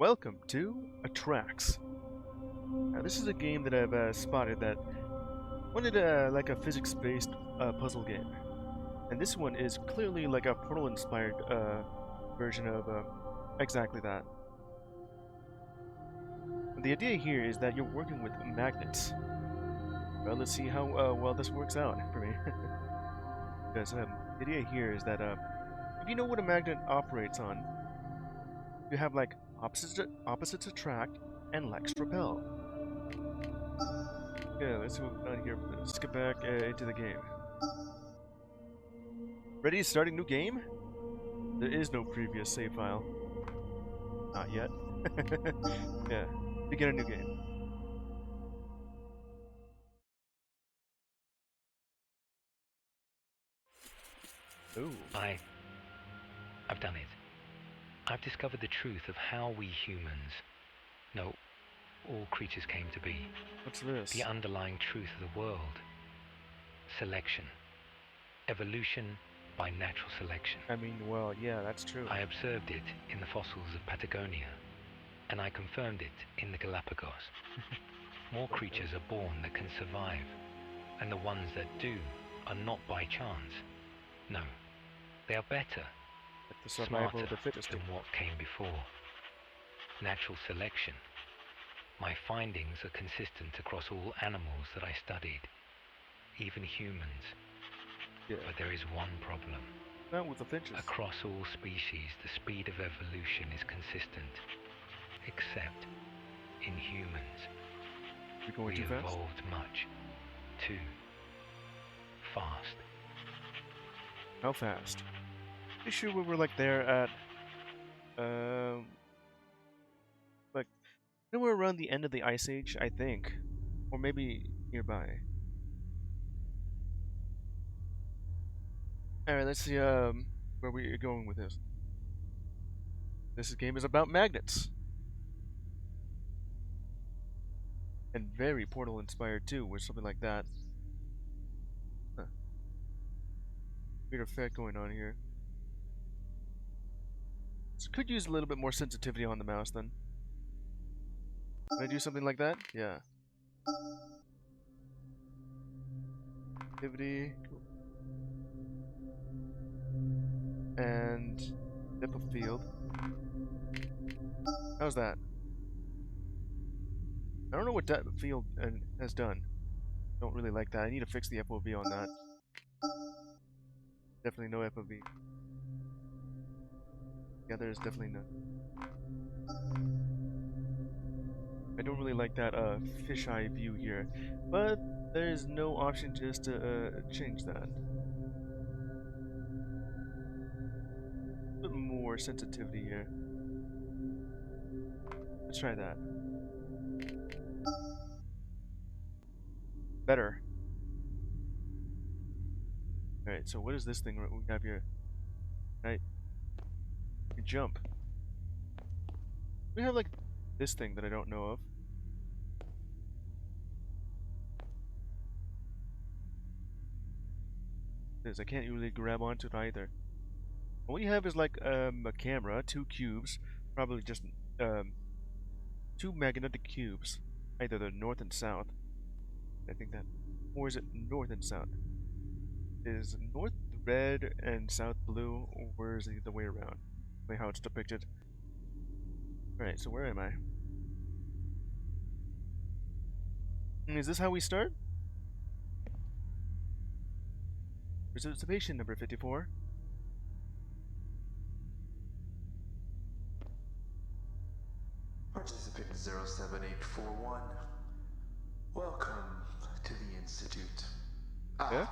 Welcome to Attrax. Now, this is a game that I've spotted that wanted like a physics-based puzzle game, and this one is clearly like a Portal-inspired version of exactly that. And the idea here is that you're working with magnets. Well, let's see how well this works out for me. Because the idea here is that if you know what a magnet operates on, you have like opposites attract and likes repel. Yeah, let's see what's on here. Let's get back into the game. Ready? Starting new game? There is no previous save file. Not yet. Yeah. Begin a new game. Ooh. I've done it. I've discovered the truth of how we humans, no, all creatures came to be. What's this? The underlying truth of the world. Selection. Evolution by natural selection. I mean, well, yeah, that's true. I observed it in the fossils of Patagonia, and I confirmed it in the Galapagos. More creatures are born that can survive, and the ones that do are not by chance. No, they are better, Like the survival smarter of the fittest. than what came before. Natural selection. My findings are consistent across all animals that I studied, even humans. Yeah. But there is one problem. Not with the finches. Across all species, the speed of evolution is consistent, except in humans. You're going We too fast? evolved much too fast. How fast? Pretty sure we were like there at like somewhere around the end of the Ice Age, I think. Or maybe nearby. Alright, let's see where we're going with this. This game is about magnets. And very Portal inspired too, or something like that. Huh. Weird effect going on here. So could use a little bit more sensitivity on the mouse then. Can I do something like that? Yeah. Sensitivity. Cool. And depth of field. How's that? I don't know what depth of field has done. Don't really like that. I need to fix the FOV on that. Definitely no FOV. Yeah, there's definitely none. I don't really like that fisheye view here, but there's no option just to change that. A bit more sensitivity here. Let's try that. Better. Alright, so what is this thing we have here? Right. You jump. We have like this thing that I don't know of. I can't really grab onto it either. What we have is like a camera, two cubes, probably just two magnetic cubes, either the north and south. I think that, or is it north and south? Is north red and south blue, or is it the way around? Like how it's depicted. All right, so where am I? Is this how we start? Participation number 54. Participant 07841. Welcome to the Institute. Yeah?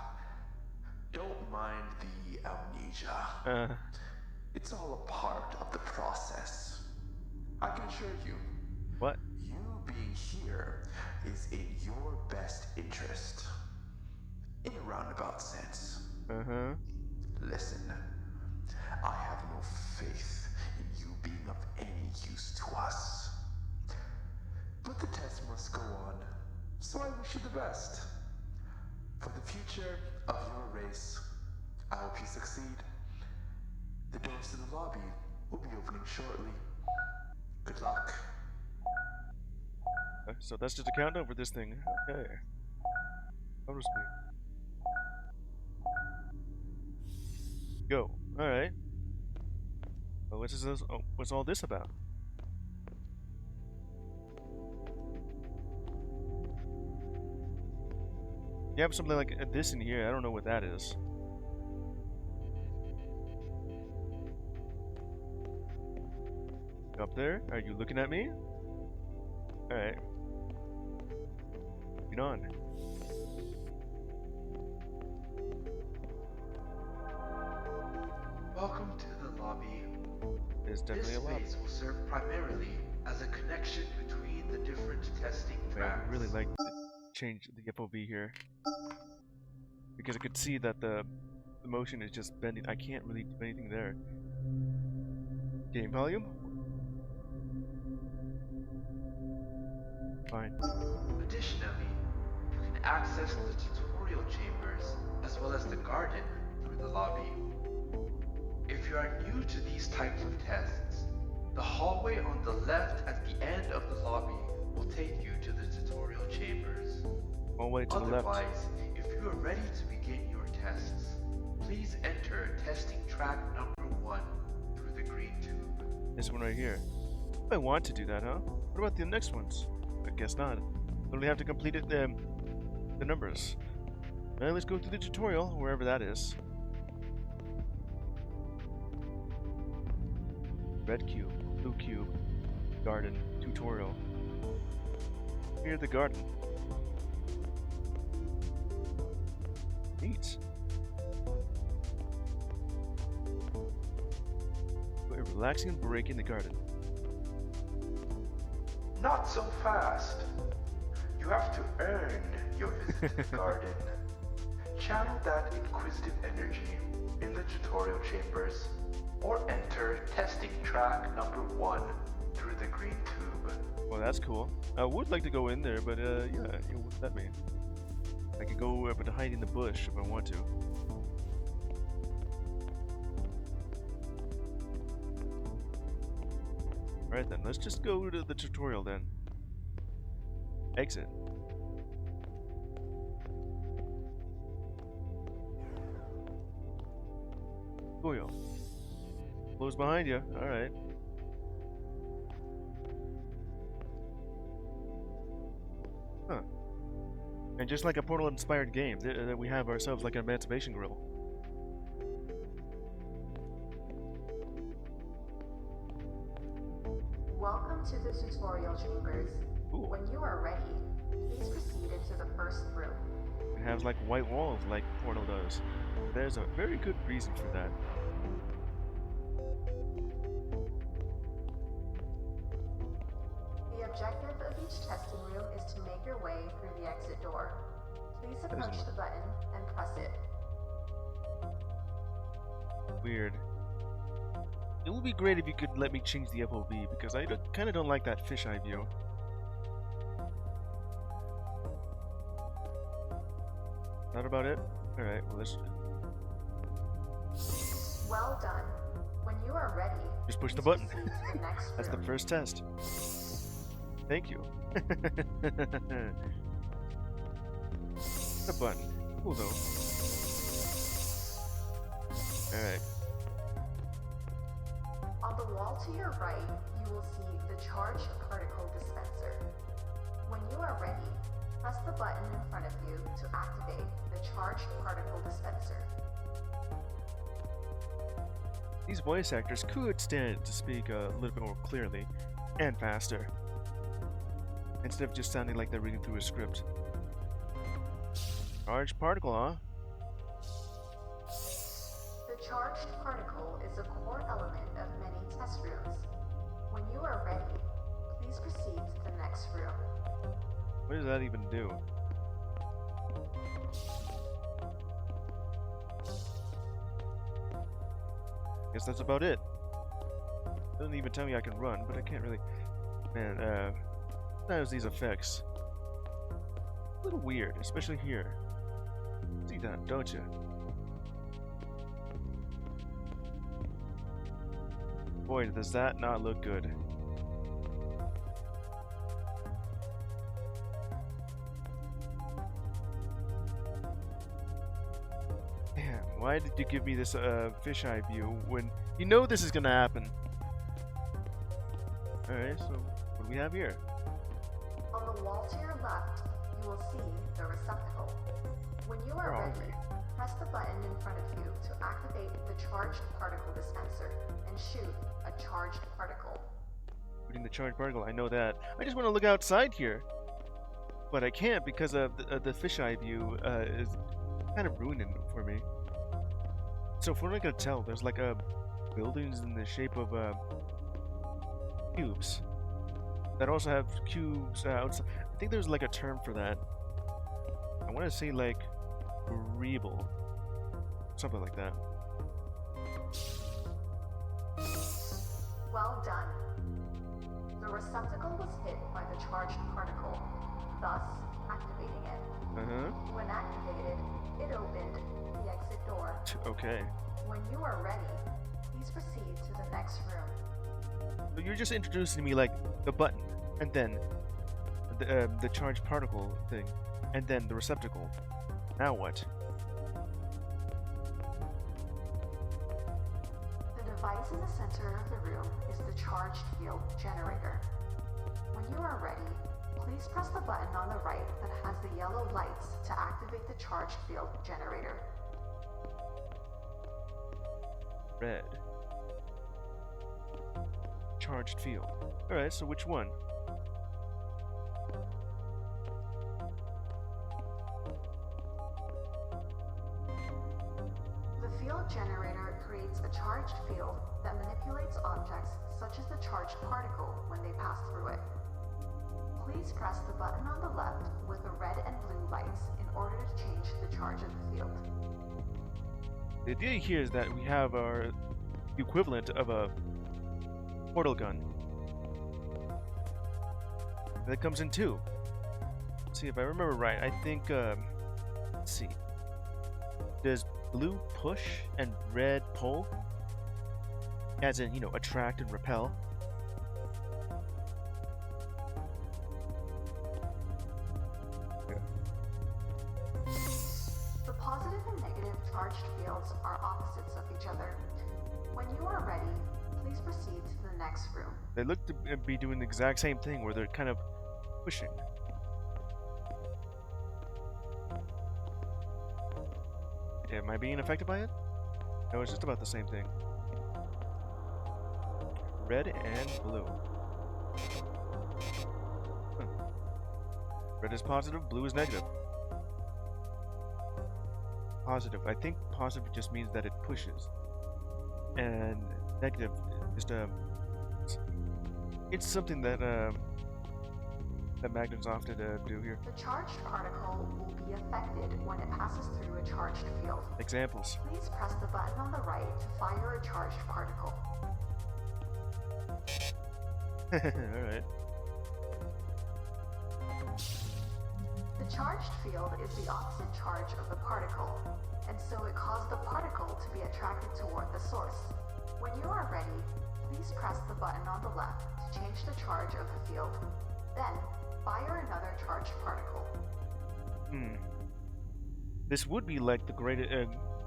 Don't mind the amnesia. It's all a part of the process. I can assure you, What? you being here is in your best interest. In a roundabout sense. Uh-huh. Listen, I have no faith in you being of any use to us. But the test must go on, so I wish you the best. For the future of your race, I hope you succeed. The doors to the lobby will be opening shortly. Good luck. So that's just a countdown for this thing. Okay. Outer speed. Go. Alright. Well, what's this? Oh, what's all this about? You have something like this in here. I don't know what that is. Up there? Are you looking at me? Alright. Get on. Welcome to the lobby. There's definitely This a lot. space will serve primarily as a connection between the different testing I tracks. would really like to change the FOV here. Because I could see that the motion is just bending. I can't really do anything there. Game volume? Fine. Additionally, you can access the tutorial chambers as well as the garden through the lobby. If you are new to these types of tests, the hallway on the left at the end of the lobby will take you to the tutorial chambers. All the way to the left. Otherwise, if you are ready to begin your tests, please enter testing track number 1 through the green tube. This one right here. I want to do that, huh? What about the next ones? I guess not. Only have to complete it, the numbers. Let's go through the tutorial, wherever that is. Red cube, blue cube, garden, tutorial. Here, the garden. Neat. A relaxing break in the garden. Not so fast. You have to earn your visit to the garden. Channel that inquisitive energy in the tutorial chambers, or enter testing track number 1 through the green tube. Well, that's cool. I would like to go in there, but yeah, it wouldn't let me. I could go up and hide in the bush if I want to. Alright then, let's just go to the tutorial then. Exit. Tutorial. Close behind you. Alright. Huh. And just like a Portal-inspired game, that we have ourselves like an Emancipation Grill. Welcome to the tutorial chambers. Ooh. When you are ready, please proceed into the first room. It has like white walls like Portal does. There's a very good reason for that. The objective of each testing room is to make your way through the exit door. Please approach the button and press it. Weird. It would be great if you could let me change the FOV, because I kind of don't like that fisheye view. Not about it? Alright, well let's... Well done. When you are ready, Just push the please button. proceed to the next That's the room. first test. Thank you. The button. Cool though. Alright. On the wall to your right, you will see the charged particle dispenser. When you are ready, press the button in front of you to activate the charged particle dispenser. These voice actors could stand to speak a little bit more clearly and faster, instead of just sounding like they're reading through a script. Charged particle, huh? The charged particle is a core element of many test rooms. When you are ready, please proceed to the next room. What does that even do? Guess that's about it. Doesn't even tell me I can run, but I can't really... Man, sometimes these effects... a little weird, especially here. See that, don't you? Boy, does that not look good. Why did you give me this fisheye view when you know this is gonna happen? Alright, so what do we have here? On the wall to your left, you will see the receptacle. When you are Where are ready, press the button in front of you to activate the charged particle dispenser and shoot a charged particle. Shooting the charged particle, I know that. I just want to look outside here. But I can't because of the fisheye view is kind of ruining it for me. So from what I can tell, there's like buildings in the shape of cubes that also have cubes outside. I think there's like a term for that. I want to say like Rebel, something like that. Well done. The receptacle was hit by the charged particle, thus activating it. When activated, it opened the exit door. Okay. When you are ready, please proceed to the next room. So you're just introducing me like the button, and then the charged particle thing, and then the receptacle. Now what? The device in the center of the room is the charged field generator. When you are ready, please press the button on the right that has the yellow lights to activate the charged field generator. Red. Charged field. Alright, so which one? The field generator creates a charged field that manipulates objects such as the charged particle when they pass through it. Please press the button on the left with the red and blue lights in order to change the charge of the field. The idea here is that we have our equivalent of a portal gun. That comes in two. Let's see if I remember right. I think, let's see. Does blue push and red pull? As in, you know, attract and repel. The positive and negative charged fields are opposites of each other. When you are ready, please proceed to the next room. They look to be doing the exact same thing where they're kind of pushing. Am I being affected by it? No, it's just about the same thing. Red and blue. Huh. Red is positive, blue is negative. Positive. I think positive just means that it pushes. And negative is it's something that that magnets often do here. The charged particle will be affected when it passes through a charged field. Examples. Please press the button on the right to fire a charged particle. Alright. The charged field is the opposite charge of the particle, and so it caused the particle to be attracted toward the source. When you are ready, please press the button on the left to change the charge of the field. Then, fire another charged particle. This would be like the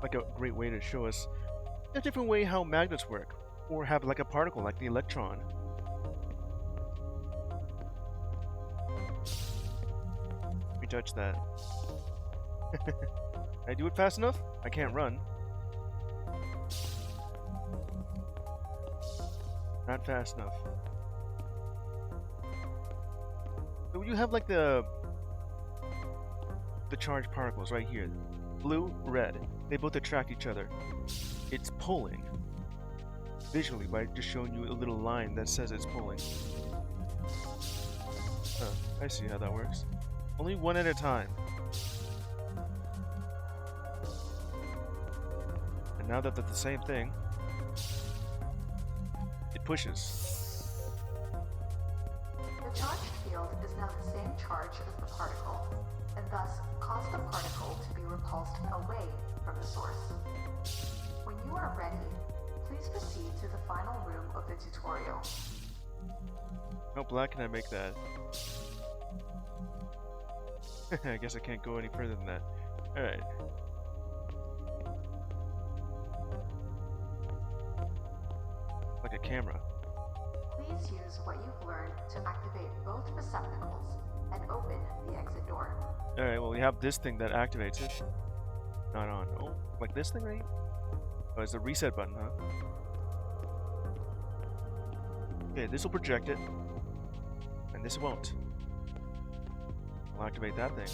like a great way to show us a different way how magnets work, or have like a particle like the electron. Let me touch that. Can I do it fast enough? I can't run. Not fast enough. So you have like the charged particles right here. Blue, red. They both attract each other. It's pulling. Visually by just showing you a little line that says it's pulling. Huh, I see how that works. Only one at a time. And now that they're the same thing, it pushes. The charged field is now the same charge as the particle, and thus cause the particle to be repulsed away from the source. When you are ready, please proceed to the final room of the tutorial. How black can I make that? I guess I can't go any further than that. Alright. camera. Please use what you've learned to activate both receptacles and open the exit door. Alright, well, we have this thing that activates it. Not on. Oh, like this thing, right? Oh, it's the reset button, huh? Okay, this will project it. And this won't. We'll activate that thing.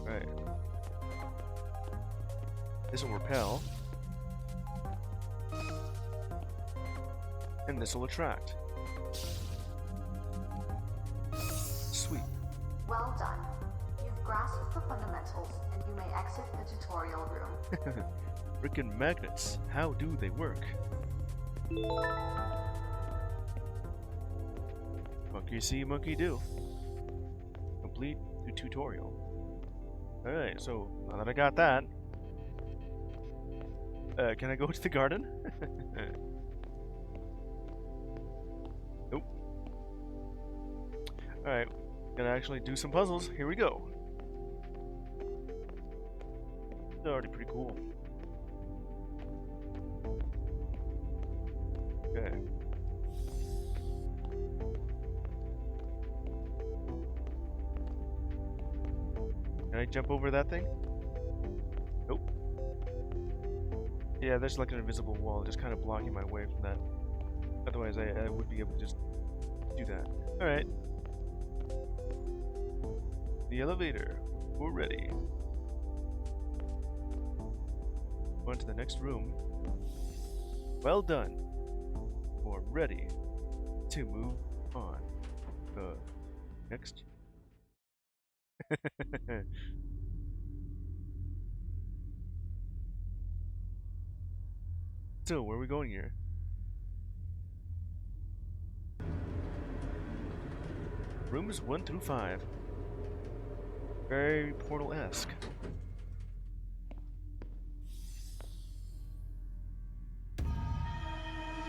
Right. This will repel. And this will attract. Sweet. Well done. You've grasped the fundamentals, and you may exit the tutorial room. Frickin' magnets. How do they work? Monkey see, monkey do. Complete the tutorial. Alright, so now that I got that, can I go to the garden? Nope. Alright, gonna actually do some puzzles. Here we go. They're already pretty cool. Okay. Can I jump over that thing? Nope. Yeah, there's like an invisible wall just kind of blocking my way from that. Otherwise, I would be able to just do that. Alright. The elevator. We're ready. On to the next room. Well done. We're ready to move on. Next. So, where are we going here? Rooms 1 through 5. Very Portal-esque.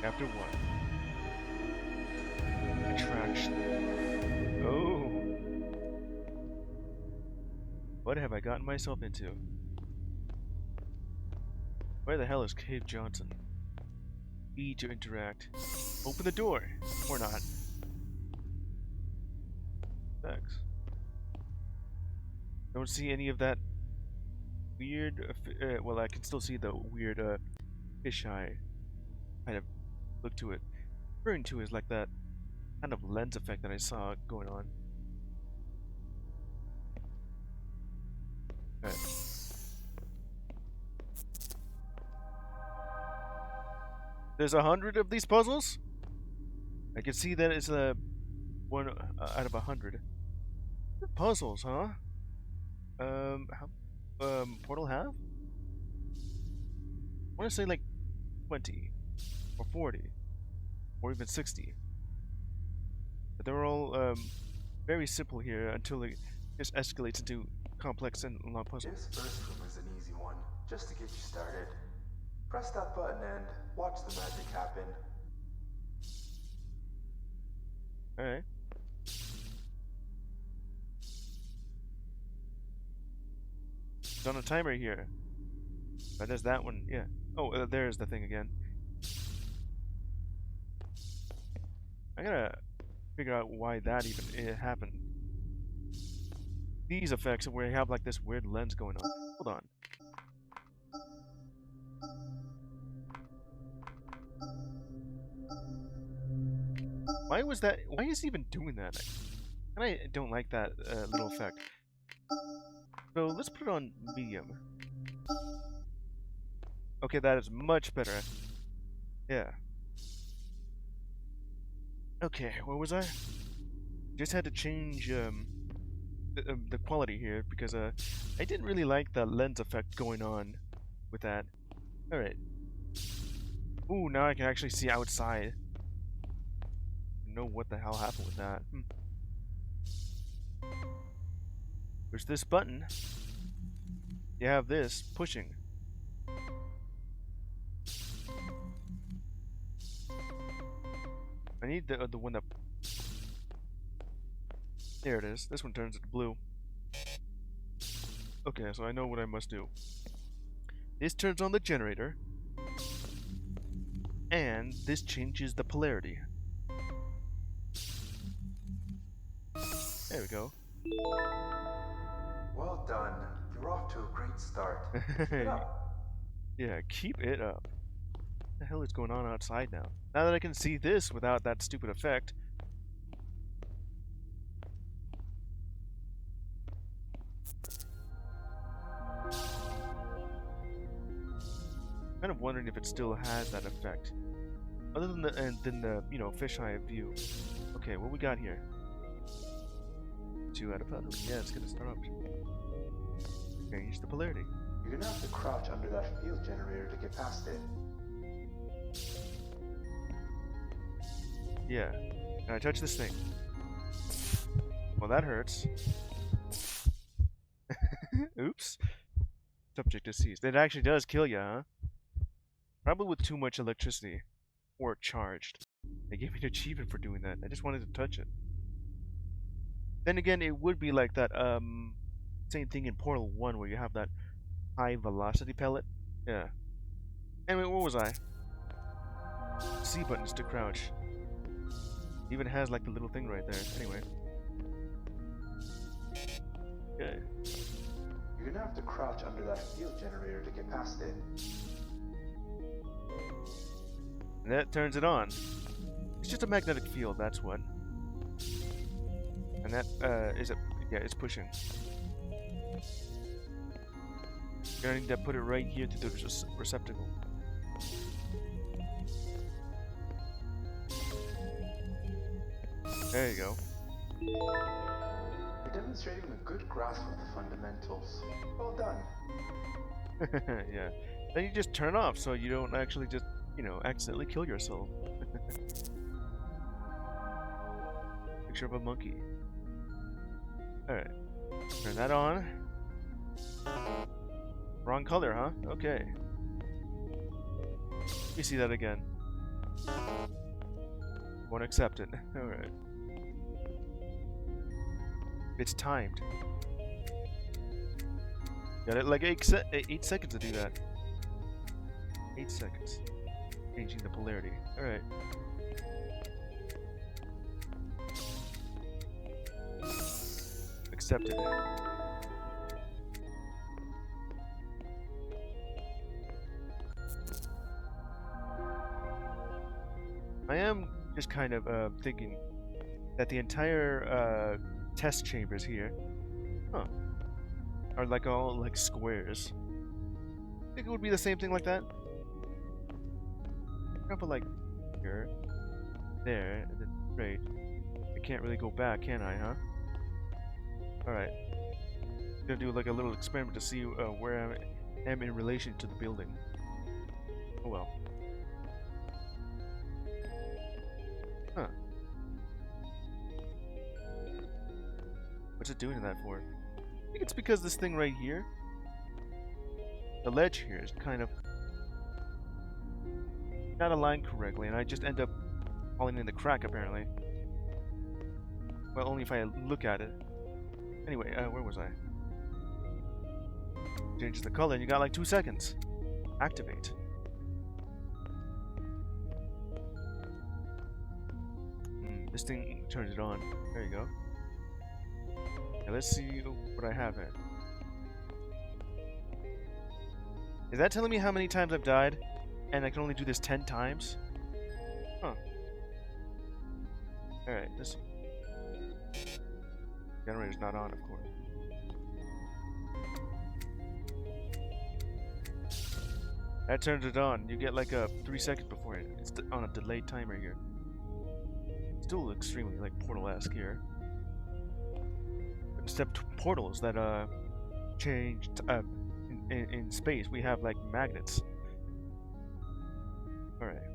Chapter 1. Attraction. Oh! What have I gotten myself into? Where the hell is Cave Johnson? E to interact. Open the door! Or not. Thanks. Don't see any of that weird... well, I can still see the weird fisheye kind of look to it. Referring to is like that kind of lens effect that I saw going on. Alright. There's 100 of these puzzles? I can see that it's a one out of 100. Puzzles, huh? Portal have? I want to say like 20 or 40 or even 60. But they're all very simple here until it just escalates into complex and long puzzles. This first room is an easy one, just to get you started. Press that button and watch the magic happen. Alright. It's on a timer here. But there's that one, yeah. Oh, there's the thing again. I gotta figure out why that even happened. These effects where you have like this weird lens going on. Hold on. Why was that? Why is he even doing that? And I don't like that little effect. So let's put it on medium. Okay, that is much better. Yeah. Okay, where was I? Just had to change the quality here because I didn't really like the lens effect going on with that. Alright. Ooh, now I can actually see outside. Know what the hell happened with that. There's this button. You have this pushing. I need the one that... There it is. This one turns it blue. Okay, so I know what I must do. This turns on the generator. And this changes the polarity. There we go. Well done. You're off to a great start. Keep it up. Yeah, keep it up. What the hell is going on outside now? Now that I can see this without that stupid effect. Kind of wondering if it still has that effect. Other than the you know, fisheye view. Okay, what we got here? 2 out of 5. Yeah, it's gonna start up. Change the polarity. You're gonna have to crouch under that field generator to get past it. Yeah. Can I touch this thing? Well, that hurts. Oops. Subject deceased. It actually does kill you, huh? Probably with too much electricity. Or charged. They gave me an achievement for doing that. I just wanted to touch it. Then again, it would be like that, same thing in Portal 1 where you have that high velocity pellet. Yeah. Anyway, where was I? C buttons to crouch. Even has like the little thing right there. Anyway. Okay. You're gonna have to crouch under that field generator to get past it. And that turns it on. It's just a magnetic field, that's what. And that, is it? Yeah, it's pushing. You're gonna need to put it right here to the receptacle. There you go. You're demonstrating a good grasp of the fundamentals. Well done. Yeah. Then you just turn off so you don't actually just, you know, accidentally kill yourself. Picture of a monkey. Alright. Turn that on. Wrong color, huh? Okay. You see that again. Won't accept it. Alright. It's timed. Got it like 8 seconds to do that. 8 seconds. Changing the polarity. Alright. Accepted. I am just kind of thinking that the entire test chambers here, are like all like squares. Think it would be the same thing like that? Put like here, there, and then right. I can't really go back, can I? Huh? All right. Gonna do like a little experiment to see where I am in relation to the building. Oh well. Huh. What's it doing that for? I think it's because this thing right here, the ledge here, is kind of not aligned correctly, and I just end up falling in the crack apparently. Well, only if I look at it. Anyway, where was I? Changes the color, and you got like 2 seconds. Activate. This thing turns it on. There you go. Now let's see what I have here. Is that telling me how many times I've died? And I can only do this 10 times? Huh. Alright, this generator's not on, of course. That turns it on. You get like a 3 seconds before it. It's on a delayed timer here. Still extremely like Portal-esque here. Except portals that changed in space. We have like magnets. Alright.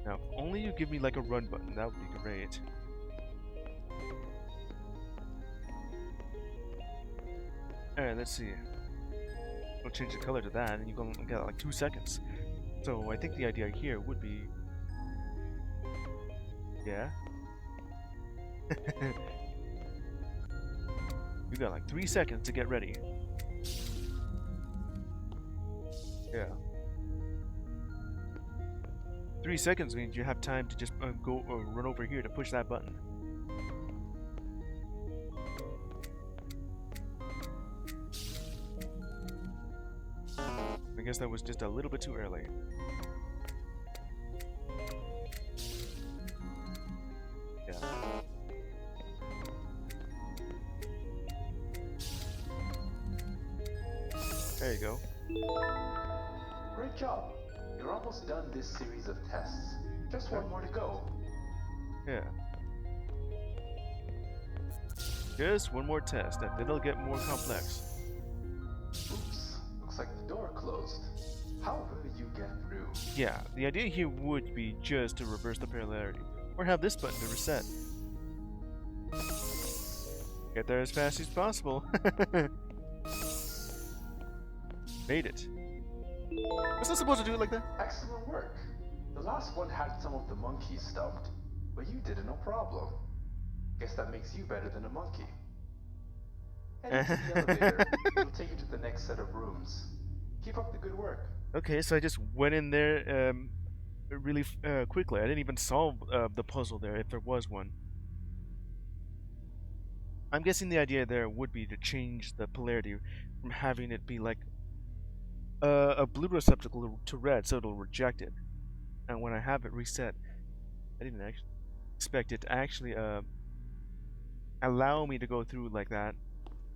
Now, if only you give me like a run button, that would be great. Alright, let's see. We'll change the color to that, and you're gonna get like 2 seconds. So I think the idea here would be, yeah. You got like 3 seconds to get ready. Yeah. 3 seconds means you have time to just go or run over here to push that button. I guess that was just a little bit too early. Yeah. There you go. Great job. You're almost done this series of tests. Just one more to go. Yeah. Just one more test, and then it'll get more complex. Oops. Looks like the door closed. How will you get through? Yeah, the idea here would be just to reverse the polarity, or have this button to reset. Get there as fast as possible. Made it. Was I supposed to do it like that? Excellent work. The last one had some of the monkeys stumped, but you did it no problem. Guess that makes you better than a monkey. Head into the elevator. It'll take you to the next set of rooms. Keep up the good work. Okay, so I just went in there really quickly. I didn't even solve the puzzle there, if there was one. I'm guessing the idea there would be to change the polarity from having it be like a blue receptacle to red, so it'll reject it. And when I have it reset, I didn't actually expect it to actually allow me to go through like that.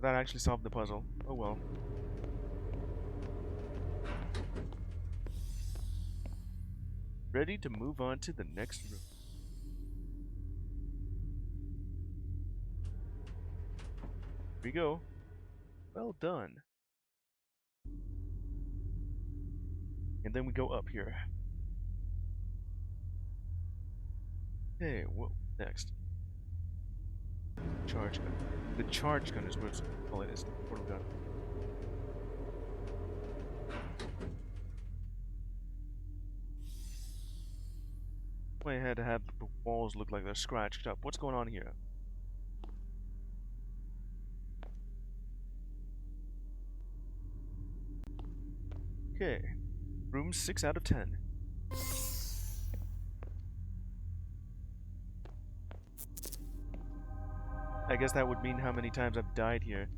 That actually solved the puzzle. Oh well. Ready to move on to the next room. Here we go. Well done. And then we go up here. Okay, what next? Charge gun. The charge gun is what all it is. Portal gun. I had to have the walls look like they're scratched up. What's going on here? Okay. Room 6 out of 10. I guess that would mean how many times I've died here.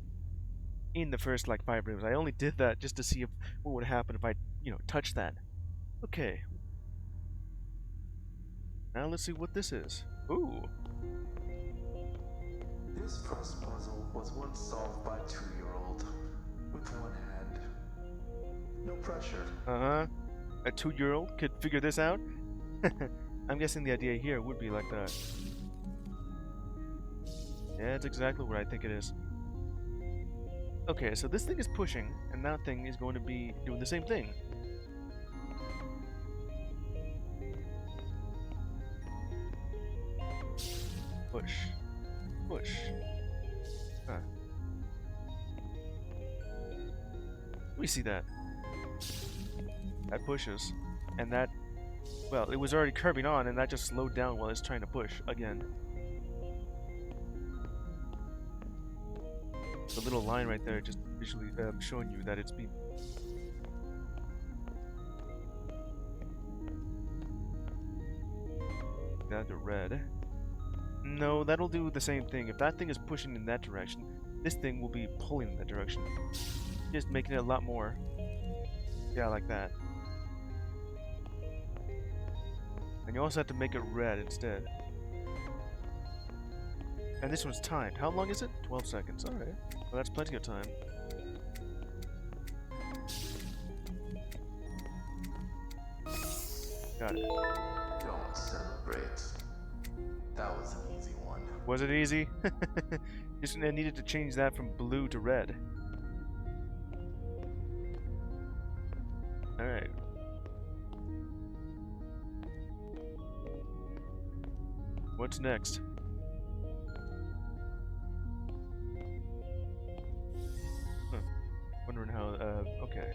In the first, like, 5 rooms. I only did that just to see if what would happen if I, touched that. Okay. Now let's see what this is. Ooh. This first puzzle was once solved by a 2-year-old with one hand. No pressure. Uh-huh. A 2-year-old could figure this out? I'm guessing the idea here would be like that. Yeah, it's exactly what I think it is. Okay, so this thing is pushing, and that thing is going to be doing the same thing. Push. Push. Huh. We see that. That pushes. And that... Well, it was already curving on, and that just slowed down while it's trying to push again. The little line right there just visually showing you that it's been... That to red. No, that'll do the same thing. If that thing is pushing in that direction, this thing will be pulling in that direction. Just making it a lot more... Yeah, like that. And you also have to make it red instead. And this one's timed. How long is it? 12 seconds. Alright. Well, that's plenty of time. Got it. Don't celebrate. That was an easy one. Was it easy? Just needed to change that from blue to red. Alright. What's next? Huh. Wondering how, okay.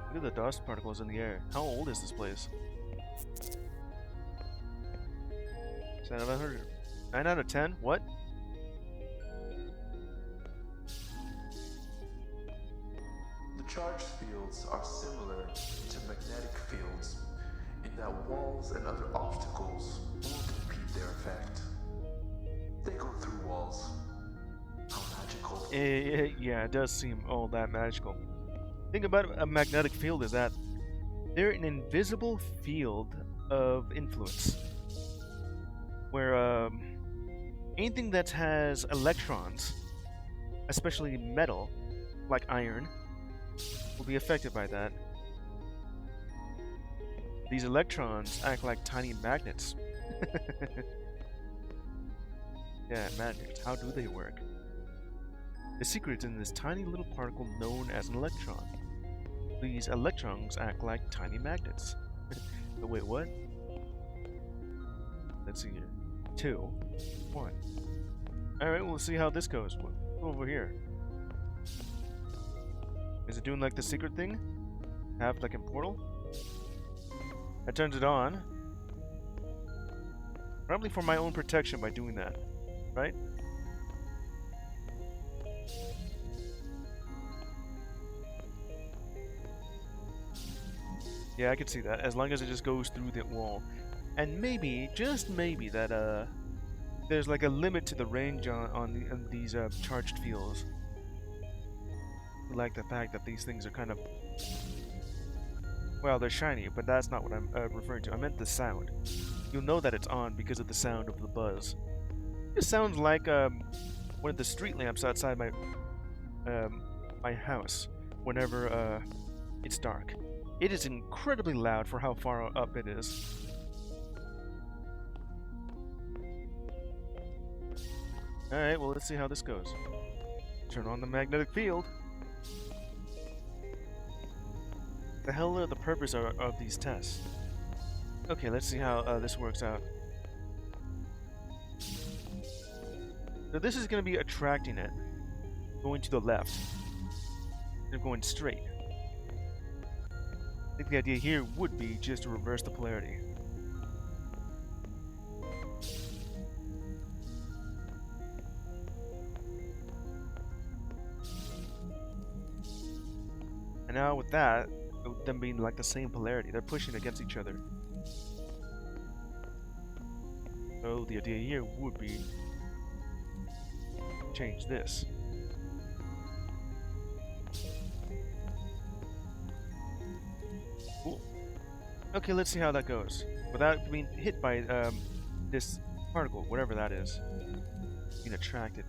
Look at the dust particles in the air. How old is this place? 10 out of 100. 9 out of 10? What? Charged fields are similar to magnetic fields in that walls and other obstacles won't impede their effect. They go through walls. How magical. Yeah, it does seem all that magical. Thing about a magnetic field is that they're an invisible field of influence, where anything that has electrons, especially metal, like iron, will be affected by that. These electrons act like tiny magnets. Yeah, magnets. How do they work? The secret's in this tiny little particle known as an electron. These electrons act like tiny magnets. But wait, what? Let's see here. 2, 1. Alright, we'll see how this goes. What's over here? Is it doing like the secret thing? Have like a portal? I turned it on. Probably for my own protection by doing that. Right? Yeah, I can see that. As long as it just goes through that wall. And maybe, just maybe, that there's like a limit to the range on these charged fields. I like the fact that these things are kind of, well, they're shiny, but that's not what I'm referring to. I meant the sound. You'll know that it's on because of the sound of the buzz. It sounds like one of the street lamps outside my house whenever it's dark. It is incredibly loud for how far up it is. Alright, well, let's see how this goes. Turn on the magnetic field. The hell are the purpose of these tests? Okay, let's see how this works out. So this is going to be attracting it, going to the left, and going straight. I think the idea here would be just to reverse the polarity. And now with that, them being like the same polarity, they're pushing against each other. So the idea here would be change this. Cool. Okay, let's see how that goes. Without being hit by this particle, whatever that is, being attracted.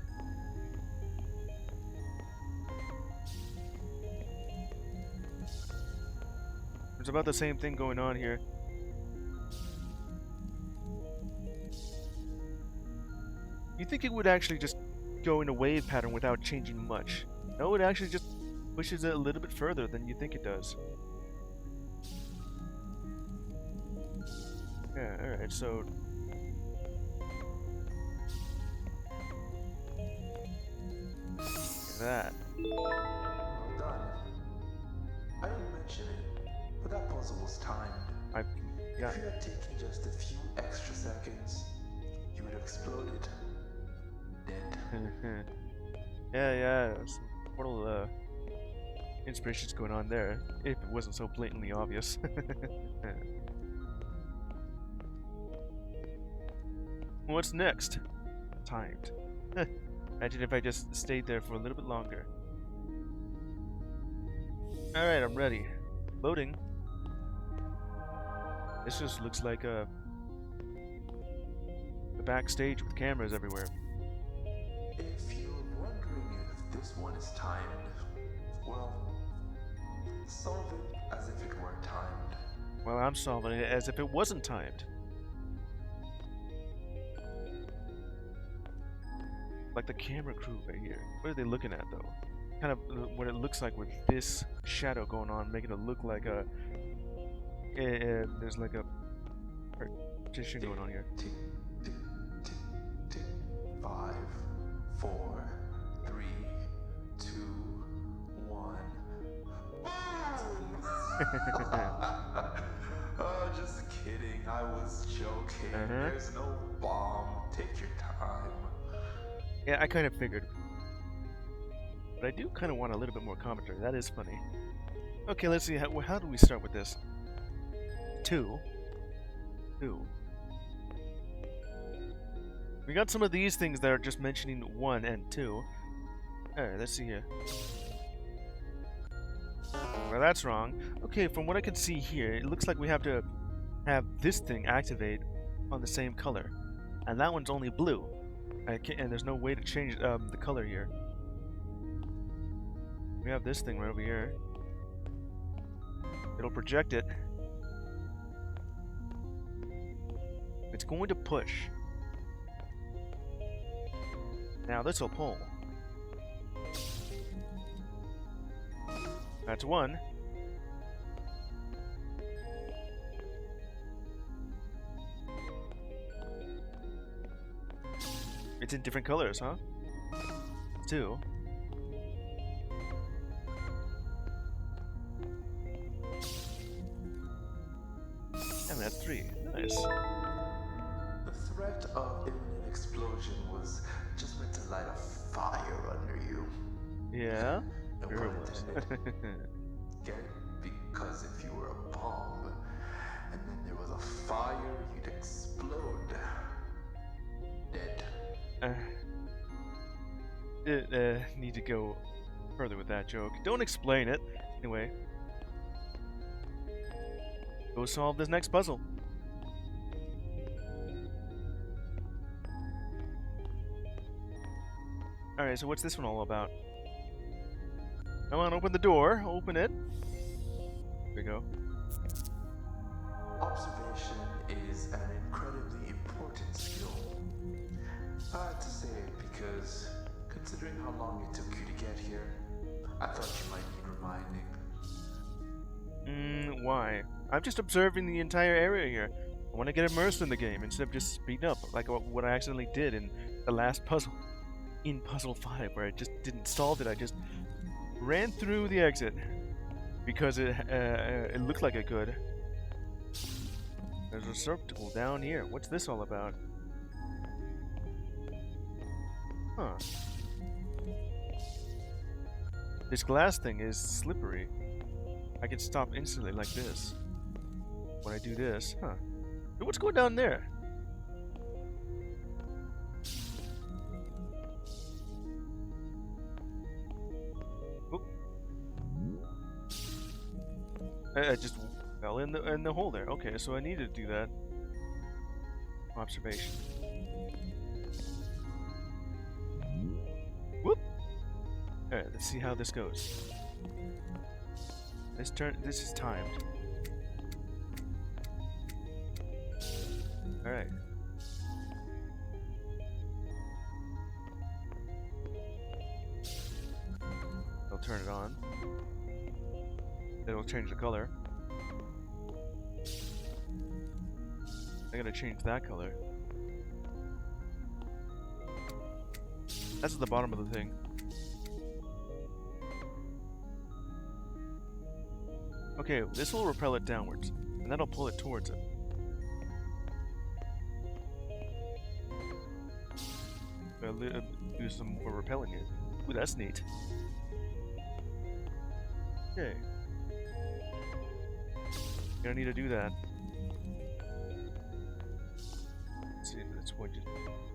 There's about the same thing going on here. You think it would actually just go in a wave pattern without changing much? No, it actually just pushes it a little bit further than you think it does. Yeah, alright, so... that. Well done. I didn't mention it, but that puzzle was timed. Yeah. If you had taken just a few extra seconds, you would have exploded. Dead. Yeah, some portal inspirations going on there, if it wasn't so blatantly obvious. What's next? Timed. Imagine if I just stayed there for a little bit longer. Alright, I'm ready. Loading. This just looks like the backstage with cameras everywhere. If you're wondering if this one is timed, well, solve it as if it were timed. Well, I'm solving it as if it wasn't timed. Like the camera crew right here. What are they looking at, though? Kind of what it looks like with this shadow going on, making it look like a... there's like a partition going on here. Tick, tick, tick, tick. 5, 4, 3, 2, 1. Boom! Oh, just kidding. I was joking. There's no bomb. Take your time. Yeah, I kind of figured. But I do kind of want a little bit more commentary. That is funny. Okay, let's see. How do we start with this? 2. 2. We got some of these things that are just mentioning 1 and 2. Alright, let's see here. Well, that's wrong. Okay, from what I can see here, it looks like we have to have this thing activate on the same color. And that one's only blue. And there's no way to change the color here. We have this thing right over here. It'll project it. It's going to push. Now this will pull. That's 1. It's in different colors, huh? 2. And that's 3. Nice. The threat of imminent explosion was just meant to light a fire under you. Yeah? No Sure pun it was. intended. Get it? Because if you were a bomb, and then there was a fire, you'd explode. Dead. Need to go further with that joke. Don't explain it. Anyway. Go solve this next puzzle. Alright, so what's this one all about? Come on, open the door. Open it. There we go. Observation is an incredibly important skill. I had to say it because, considering how long it took you to get here, I thought you might need reminding. Why? I'm just observing the entire area here. I want to get immersed in the game instead of just speeding up, like what I accidentally did in the last puzzle. In Puzzle 5, where I just didn't solve it, I just ran through the exit because it looked like I could. There's a receptacle down here. What's this all about? Huh. This glass thing is slippery. I can stop instantly like this. When I do this, huh. Hey, what's going down there? Oop. I just fell in the hole there. Okay, so I need to do that. Observation. Whoop. All right, let's see how this goes. This is timed. All right. I'll turn it on. It'll change the color. I gotta change that color. That's at the bottom of the thing. Okay, this will repel it downwards, and that'll pull it towards it. Do some more repelling it. Ooh, that's neat. Okay. Gonna need to do that. Let's see if this one just...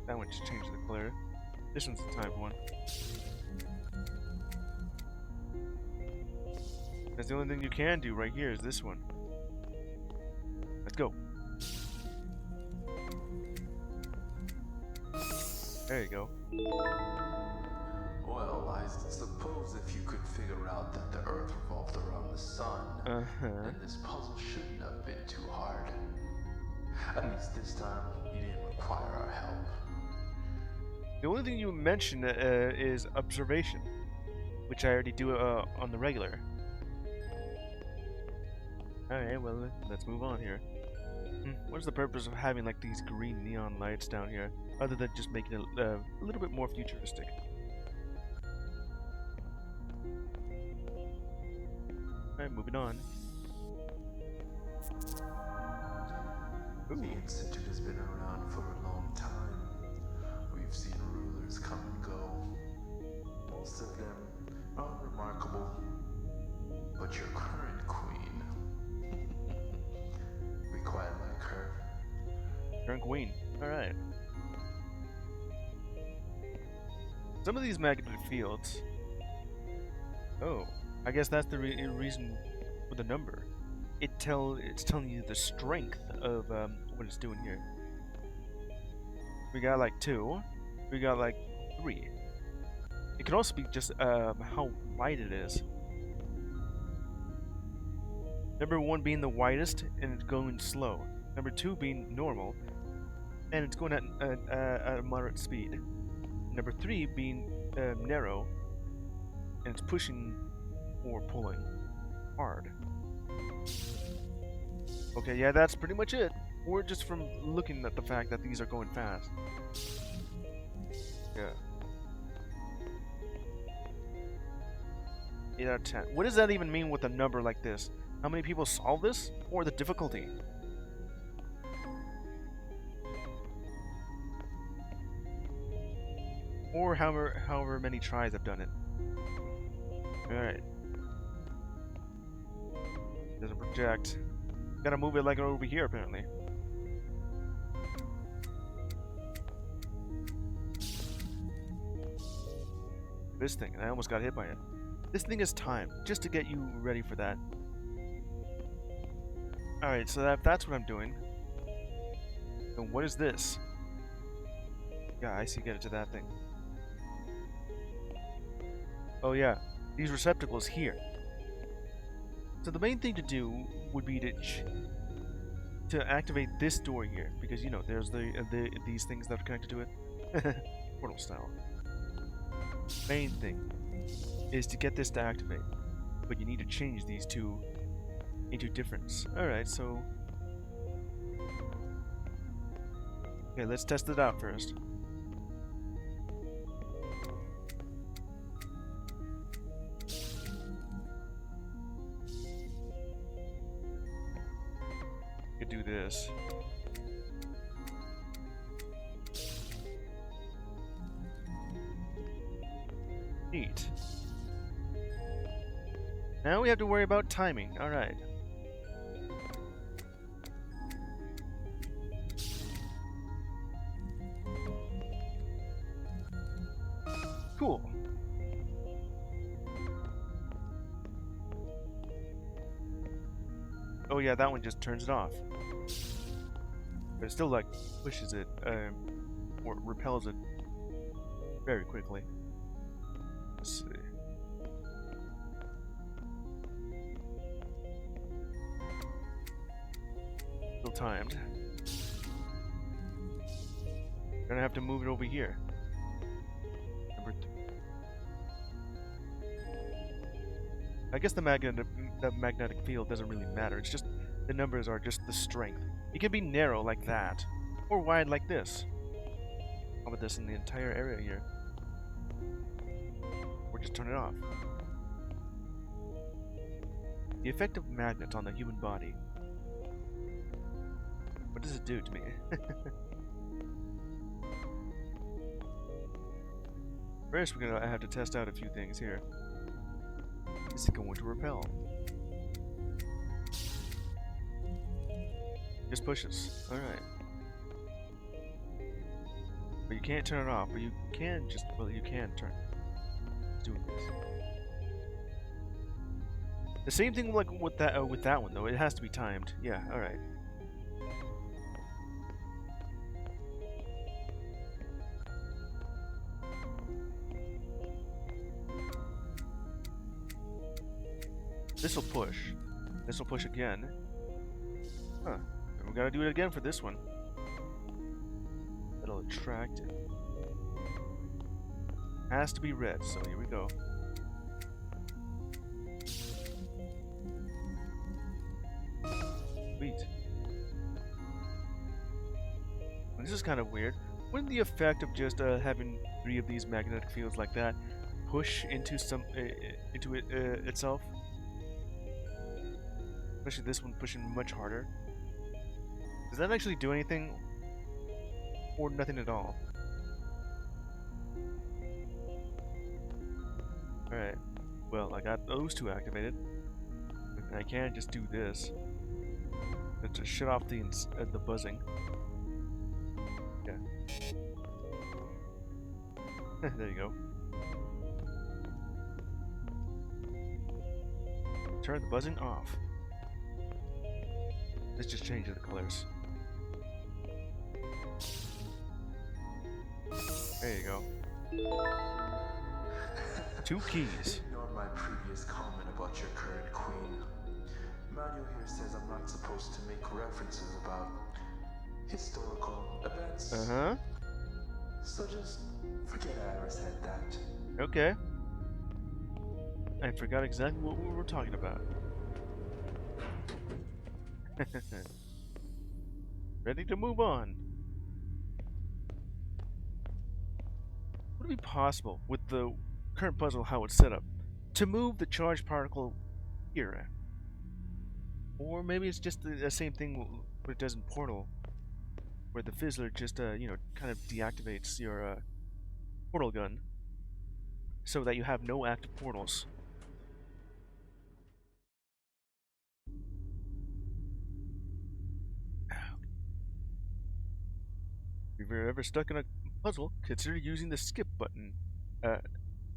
That one just changed the color. This one's the timed one. That's the only thing you can do right here is this one. Let's go. There you go. Well, I suppose if you could figure out that the Earth revolved around the Sun, then this puzzle shouldn't have been too hard. At least this time, you didn't require our help. The only thing you mentioned is observation, which I already do on the regular. Alright, well, let's move on here. What's the purpose of having like these green neon lights down here, other than just making it a little bit more futuristic? Alright, moving on. Ooh. The Institute has been around for a long time. We've seen rulers come and go. Most of them Unremarkable. But your current queen, we quite like her. Current queen. Alright. Some of these magnetic fields. Oh, I guess that's the reason for the number. It's telling you the strength of what it's doing here. We got like 2. We got like 3. It could also be just how wide it is. Number 1 being the widest and it's going slow. Number 2 being normal and it's going at a moderate speed. Number 3 being narrow and it's pushing or pulling hard. Okay, yeah, that's pretty much it. Or just from looking at the fact that these are going fast. Yeah. 8 out of 10. What does that even mean with a number like this? How many people solve this? Or the difficulty? Or however many tries I've done it. Alright. Doesn't project. Gotta move it like over here, apparently. This thing, I almost got hit by it. This thing is timed, just to get you ready for that. Alright, so that's what I'm doing. And what is this? Yeah, I see, get it to that thing. Oh yeah, these receptacles here. So the main thing to do would be to activate this door here, because you know there's these things that are connected to it, portal style. Main thing is to get this to activate, but you need to change these two into difference. All right, so okay, let's test it out first. Could do this. Neat. Now we have to worry about timing. All right. Cool. Oh yeah, that one just turns it off. But it still like pushes it, or repels it very quickly. Let's see. Still timed. Gonna have to move it over here. Number 3. I guess the magnetic field doesn't really matter. It's just the numbers are just the strength. It can be narrow like that, or wide like this. How about this in the entire area here? Or just turn it off. The effect of magnets on the human body. What does it do to me? First, we're gonna have to test out a few things here. Is it going to repel? Just pushes. Alright. But you can't turn it off, but you can just, well, you can turn it. Doing this. The same thing like with that one though. It has to be timed. Yeah, alright. This will push. This will push again. Huh. And we gotta do it again for this one. That'll attract it. Has to be red, so here we go. Sweet. And this is kind of weird. Wouldn't the effect of just having 3 of these magnetic fields like that push into itself? Especially this one pushing much harder. Does that actually do anything? Or nothing at all? Alright. Well, I got those two activated. And I can't just do this. Let's just shut off the buzzing. Yeah. There you go. Turn the buzzing off. Let's just change the colors. There you go. 2 keys. Ignore my previous comment about your current queen. Manuel here says I'm not supposed to make references about historical events. Uh-huh. So just forget I ever said that. Okay. I forgot exactly what we were talking about. Ready to move on. Would it be possible, with the current puzzle how it's set up, to move the charged particle here? Or maybe it's just the same thing what it does in Portal, where the fizzler just, you know, kind of deactivates your portal gun, so that you have no active portals. If you're ever stuck in a puzzle, consider using the skip button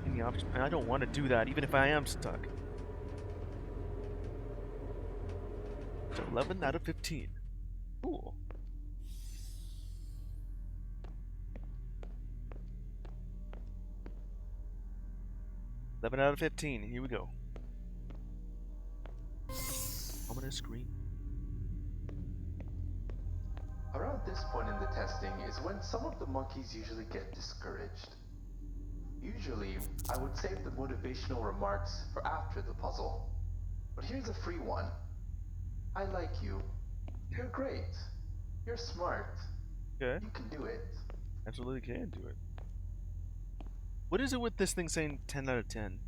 in the option. And I don't want to do that, even if I am stuck. So 11 out of 15. Cool. Eleven out of 15. Here we go. Ominous screen. Around this point in the testing is when some of the monkeys usually get discouraged. Usually, I would save the motivational remarks for after the puzzle. But here's a free one. I like you. You're great. You're smart. Okay. You can do it. Absolutely can do it. What is it with this thing saying 10 out of 10?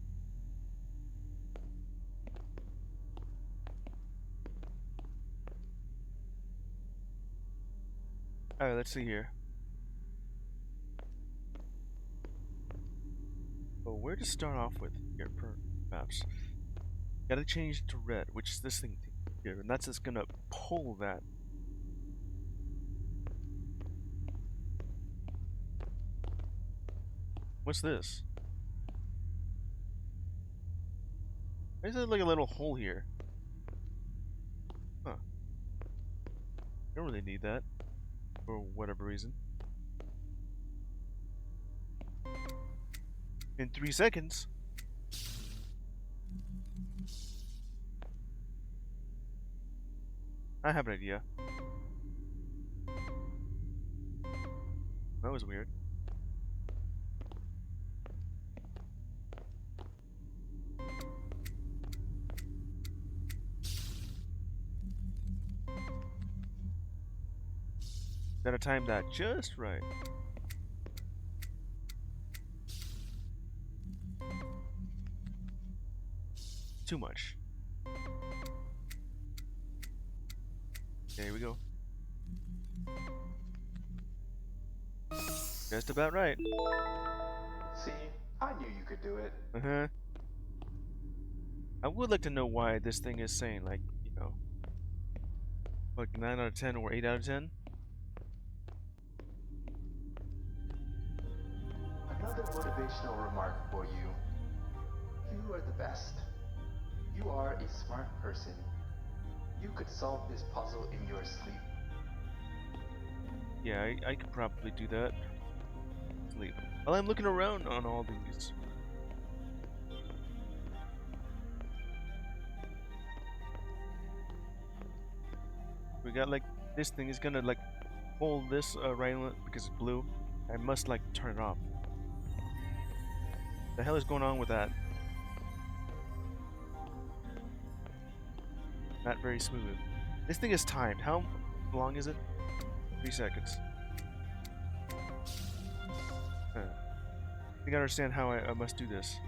Alright, let's see here. Well, where to start off with here, perhaps? Gotta change it to red, which is this thing here, and that's just gonna pull that. What's this? Why is there like a little hole here? Huh. Don't really need that. For whatever reason. In 3 seconds. I have an idea. That was weird. Gotta time that just right. Too much. There we go. Just about right. See, I knew you could do it. Uh-huh. I would like to know why this thing is saying, like, you know, like 9 out of 10 or 8 out of 10. Another motivational remark for you. You are the best. You are a smart person. You could solve this puzzle in your sleep. Yeah, I could probably do that. Sleep. While I'm looking around on all these. We got like this thing is gonna like hold this right on it because it's blue. I must like turn it off. The hell is going on with that? Not very smooth. This thing is timed. How long is it? 3 seconds. I think I understand how I must do this.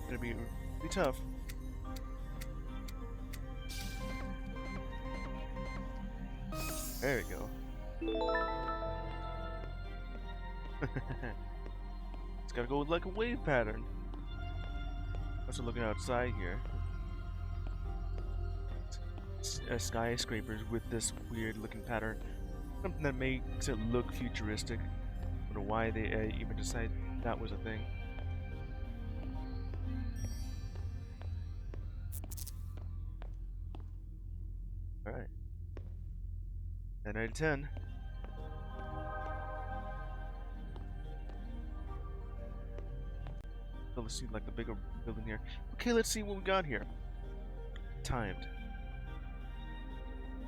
It'll be tough. There we go. It's gotta go with like a wave pattern. Also looking outside here. Skyscrapers with this weird looking pattern. Something that makes it look futuristic. I don't know why they even decided that was a thing. Alright. 10 out of 10. So let's see like the bigger building here. Okay, let's see what we got here. Timed.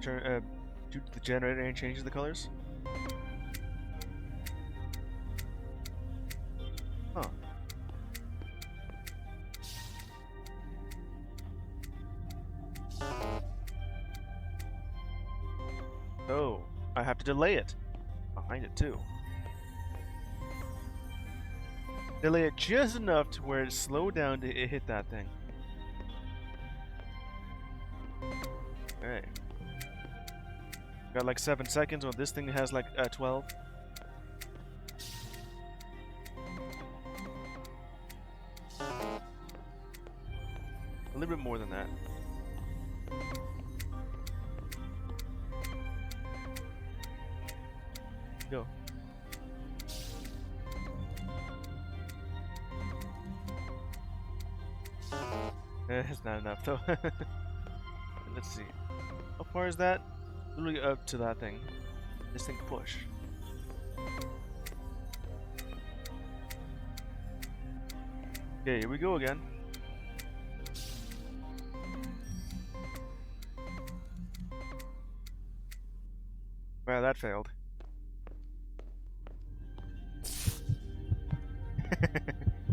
Turn do the generator and changes the colors? Huh. Oh, I have to delay it. Behind it too. Delay it just enough to where it slowed down to hit that thing. Alright. Got like 7 seconds, or this thing has like 12. A little bit more than that. Go. It's not enough though. Let's see. How far is that? Literally up to that thing. This thing push. Okay, here we go again. Wow, that failed.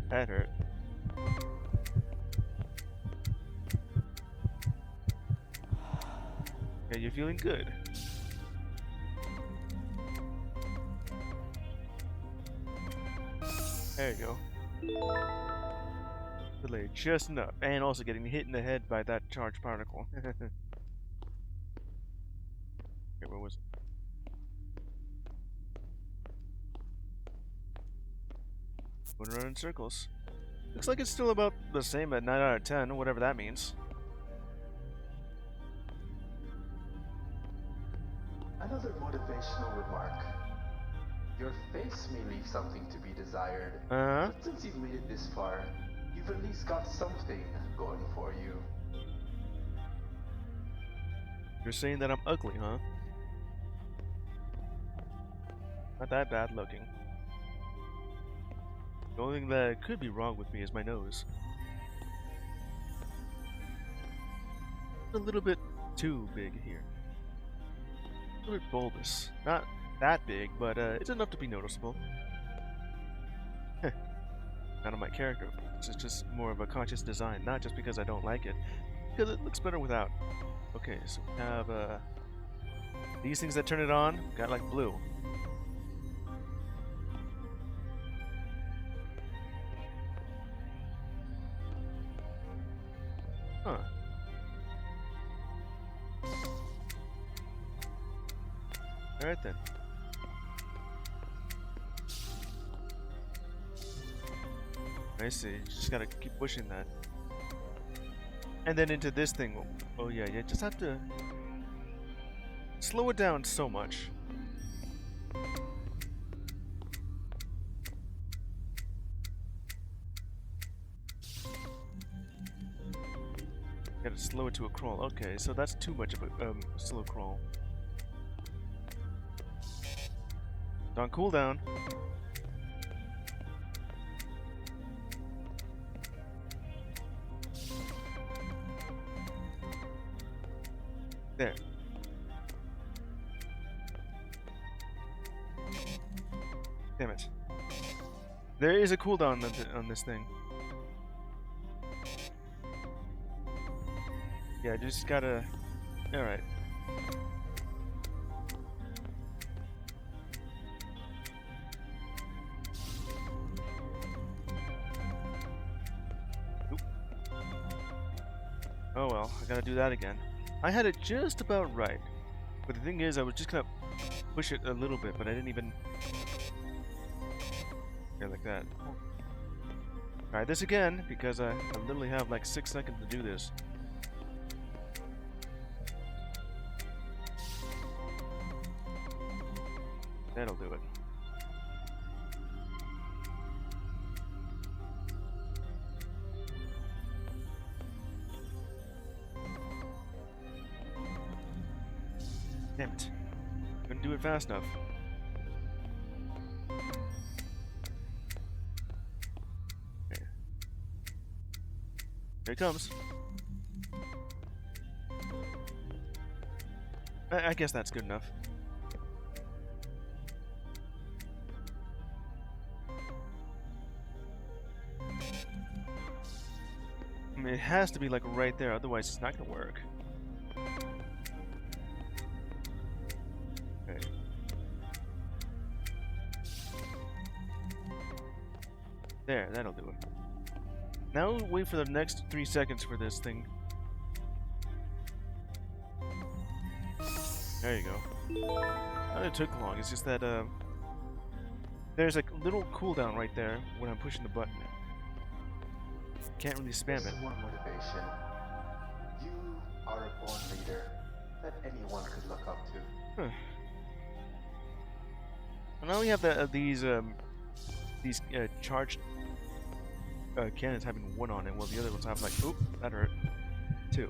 That hurt. Okay, you're feeling good. There you go. Delayed just enough, and also getting hit in the head by that charged particle. Okay, where was it? Going around in circles. Looks like it's still about the same at 9 out of 10, whatever that means. Another motivational remark. Your face may leave something to be desired, Uh-huh. but since you've made it this far, you've at least got something going for you. You're saying that I'm ugly, huh? Not that bad looking. The only thing that could be wrong with me is my nose. A little bit too big here. A little bit bulbous. Not that big, but it's enough to be noticeable. Not on my character. It's just more of a conscious design, not just because I don't like it, because it looks better without. Okay, so we have these things that turn it on, got like blue. Huh. Alright then. I see. Just gotta keep pushing that. And then into this thing. Oh yeah, you just have to slow it down so much. Gotta slow it to a crawl. Okay, so that's too much of a slow crawl. It's on cooldown. There. Damn it. There is a cooldown on this thing. Yeah, I just gotta... Alright. Oop. Oh well, I gotta do that again. I had it just about right. But the thing is, I was just gonna push it a little bit, but I didn't even Yeah, like that. Try this again, because I literally have like 6 seconds to do this. That'll do it. Damn it. Couldn't do it fast enough. Okay. Here it comes. I guess that's good enough. I mean, it has to be like right there, otherwise it's not gonna work. Okay. There, that'll do it. Now we'll wait for the next 3 seconds for this thing. There you go. Not that it took long, it's just that there's like a little cooldown right there when I'm pushing the button. Can't really spam There's it. one motivation. You are a born leader that anyone could look up to. Huh. Well, now we have these charged cannons having 1 on it, while the other ones have like, oop, that hurt. 2.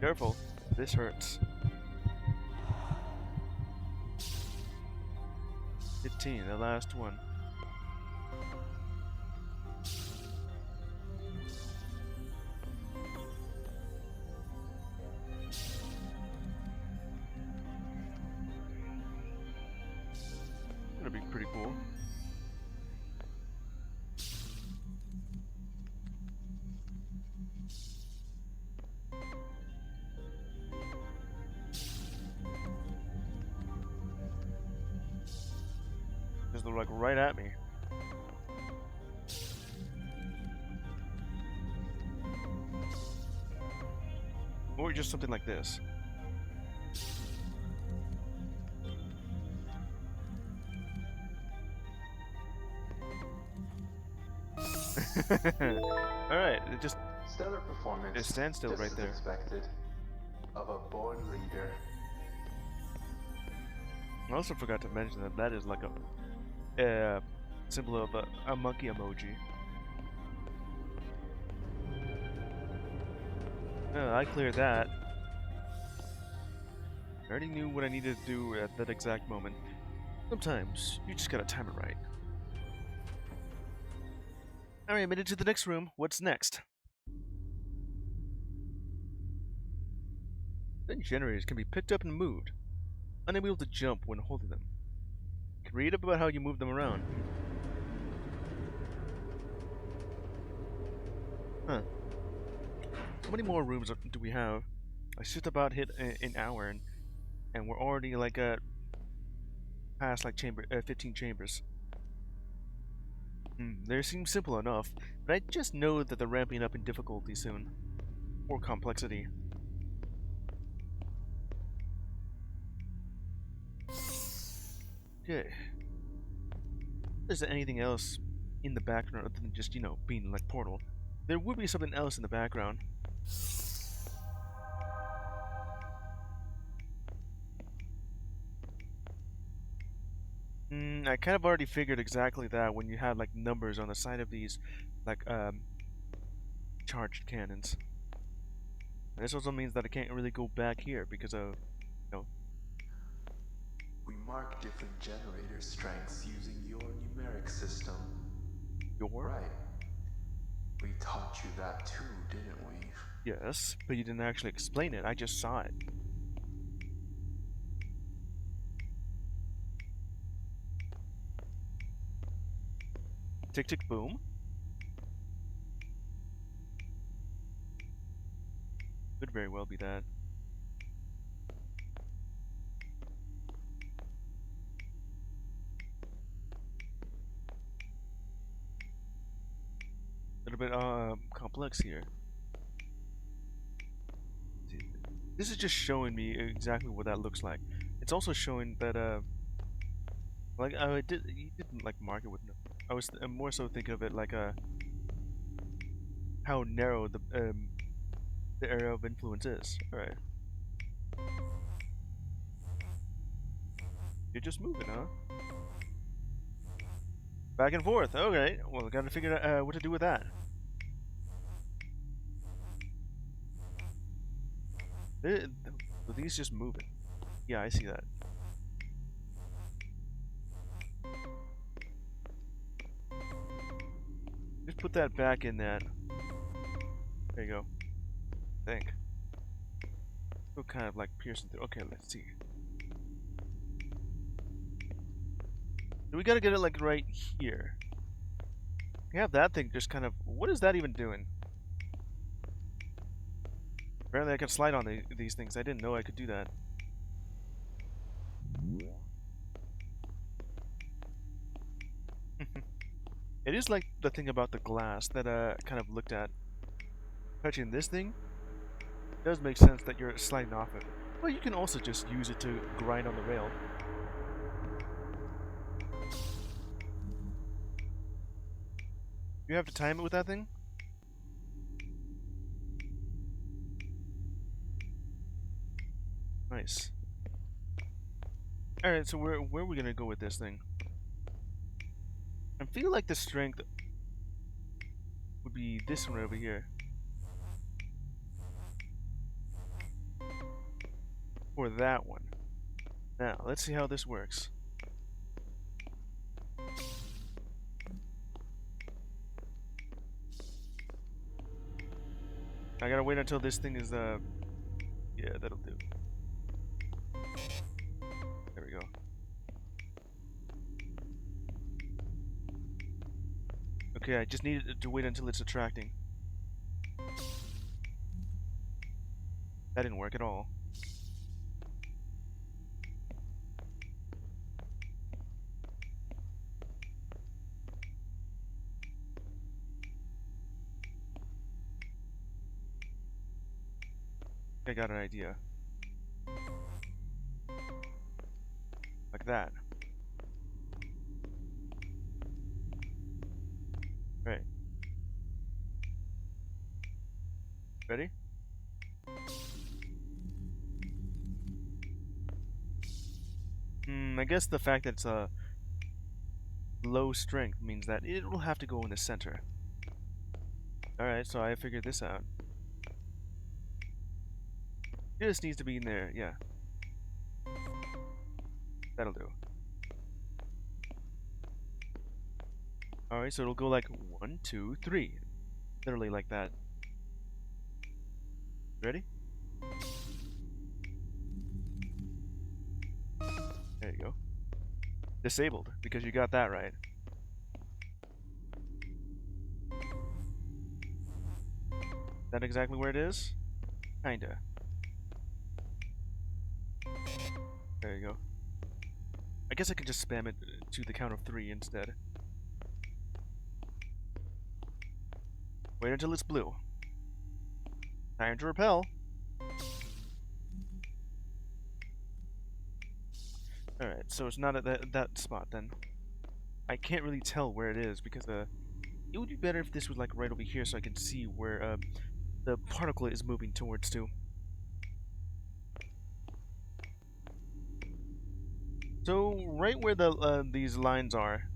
Careful, this hurts. 15, the last one. That'd be pretty cool. Just look like right at me. Or just something like this. Alright, it just Stellar performance. It stands still just right as there. Expected of a born leader. I also forgot to mention that that is like a symbol of a monkey emoji. I cleared that. I already knew what I needed to do at that exact moment. Sometimes you just gotta time it right. Alright, made it to the next room. What's next? Then generators can be picked up and moved, unable to jump when holding them. You can read up about how you move them around. Huh. How many more rooms do we have? I just about hit an hour, and we're already like past like 15 chambers. They seem simple enough, but I just know that they're ramping up in difficulty soon, or complexity. Okay. Is there anything else in the background other than just, being like Portal? There would be something else in the background. I kind of already figured exactly that when you have like numbers on the side of these, like charged cannons. And this also means that I can't really go back here because of, We mark different generator strengths using your numeric system. your. Right. We taught you that too, didn't we? Yes, but you didn't actually explain it. I just saw it. Tick tick boom. Could very well be that. A little bit complex here. This is just showing me exactly what that looks like. It's also showing that Like I did, you didn't like mark it with no. I was more so thinking of it like how narrow the area of influence is. All right, you're just moving, huh? Back and forth. Okay, well, I gotta figure out what to do with that. Are these just moving? Yeah, I see that. Just put that back in that. There you go. I think. Still kind of like piercing through. Okay, let's see. So we gotta get it like right here. We have that thing just kind of. What is that even doing? Apparently I can slide on these things. I didn't know I could do that. It is like the thing about the glass that kind of looked at. Touching this thing, it does make sense that you're sliding off of it. Well, you can also just use it to grind on the rail. You have to time it with that thing? Nice. Alright, so where are we gonna go with this thing? I feel like the strength would be this one over here. Or that one. Now, let's see how this works. I gotta wait until this thing is, yeah, that'll do. There we go. Okay, I just need to wait until it's attracting. That didn't work at all. I got an idea. Like that. Right. Ready? I guess the fact that it's a low strength means that it will have to go in the center. Alright, so I figured this out. It just needs to be in there, yeah. That'll do. Alright, so it'll go like 1, 2, 3. Literally like that. Ready? There you go. Disabled, because you got that right. Is that exactly where it is? Kinda. There you go. I guess I could just spam it to the count of 3 instead. Wait until it's blue. Time to repel. Alright, so it's not at that spot then. I can't really tell where it is because it would be better if this was like right over here so I can see where the particle is moving towards too. So right where the these lines are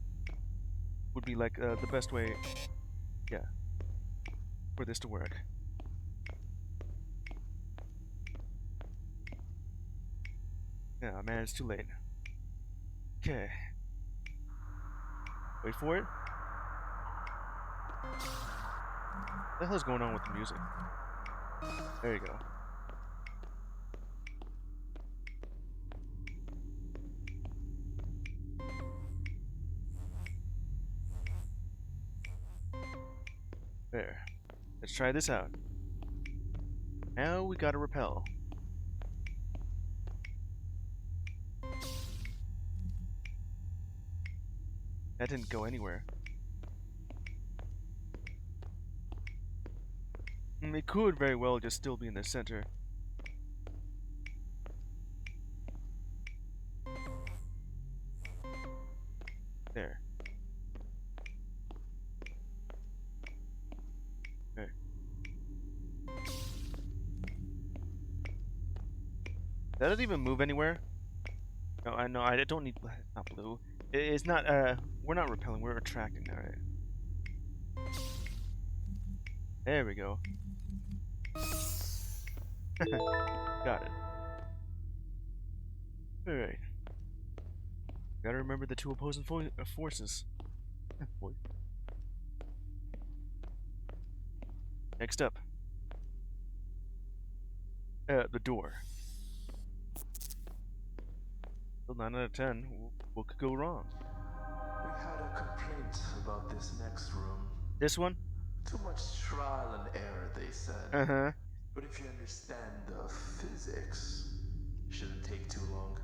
would be like the best way, yeah, for this to work. Yeah, man, it's too late. Okay. Wait for it. What the hell is going on with the music? There you go. There. Let's try this out. Now we gotta repel. That didn't go anywhere. It could very well just still be in the center. There. Okay. Does it even move anywhere? No, I know. I don't need. Not blue. It's not. We're not repelling. We're attracting. All right. There we go. Got it. All right. Gotta remember the two opposing forces. Boy. Next up. The door. Still 9 out of 10. What could go wrong? We had a complaint about this next room. This one? Too much trial and error, they said. Uh-huh. But if you understand the physics, shouldn't take too long.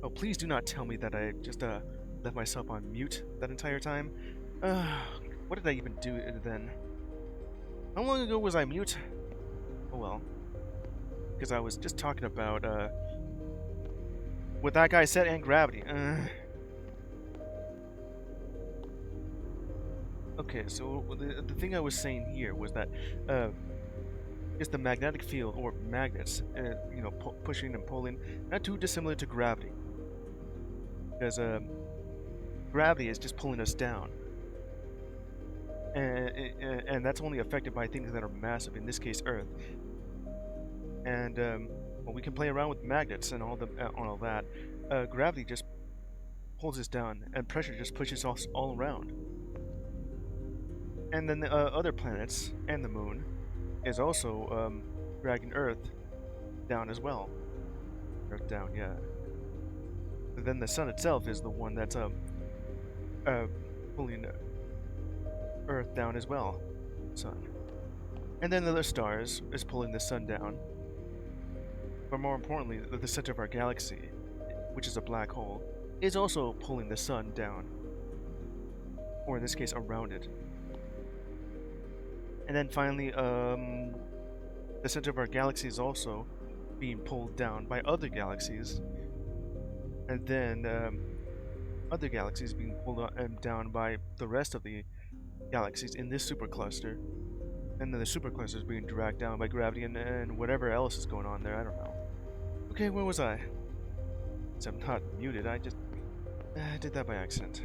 Oh, please do not tell me that I just left myself on mute that entire time. What did I even do then? How long ago was I mute? Oh well. Because I was just talking about what that guy said and gravity. Okay, so the thing I was saying here was that is the magnetic field or magnets, you know, pushing and pulling, not too dissimilar to gravity. Because gravity is just pulling us down, and that's only affected by things that are massive. In this case, Earth. And well, we can play around with magnets and all that. Gravity just pulls us down, and pressure just pushes us all around. And then the other planets and the moon is also dragging Earth down as well. Earth down, yeah. But then the sun itself is the one that's pulling Earth down as well. Sun. And then the other stars is pulling the sun down. But more importantly, the center of our galaxy, which is a black hole, is also pulling the sun down. Or in this case, around it. And then finally, the center of our galaxy is also being pulled down by other galaxies. And then other galaxies being pulled down by the rest of the galaxies in this supercluster. And then the supercluster is being dragged down by gravity and whatever else is going on there. I don't know. Okay, where was I? So I'm not muted. I just did that by accident.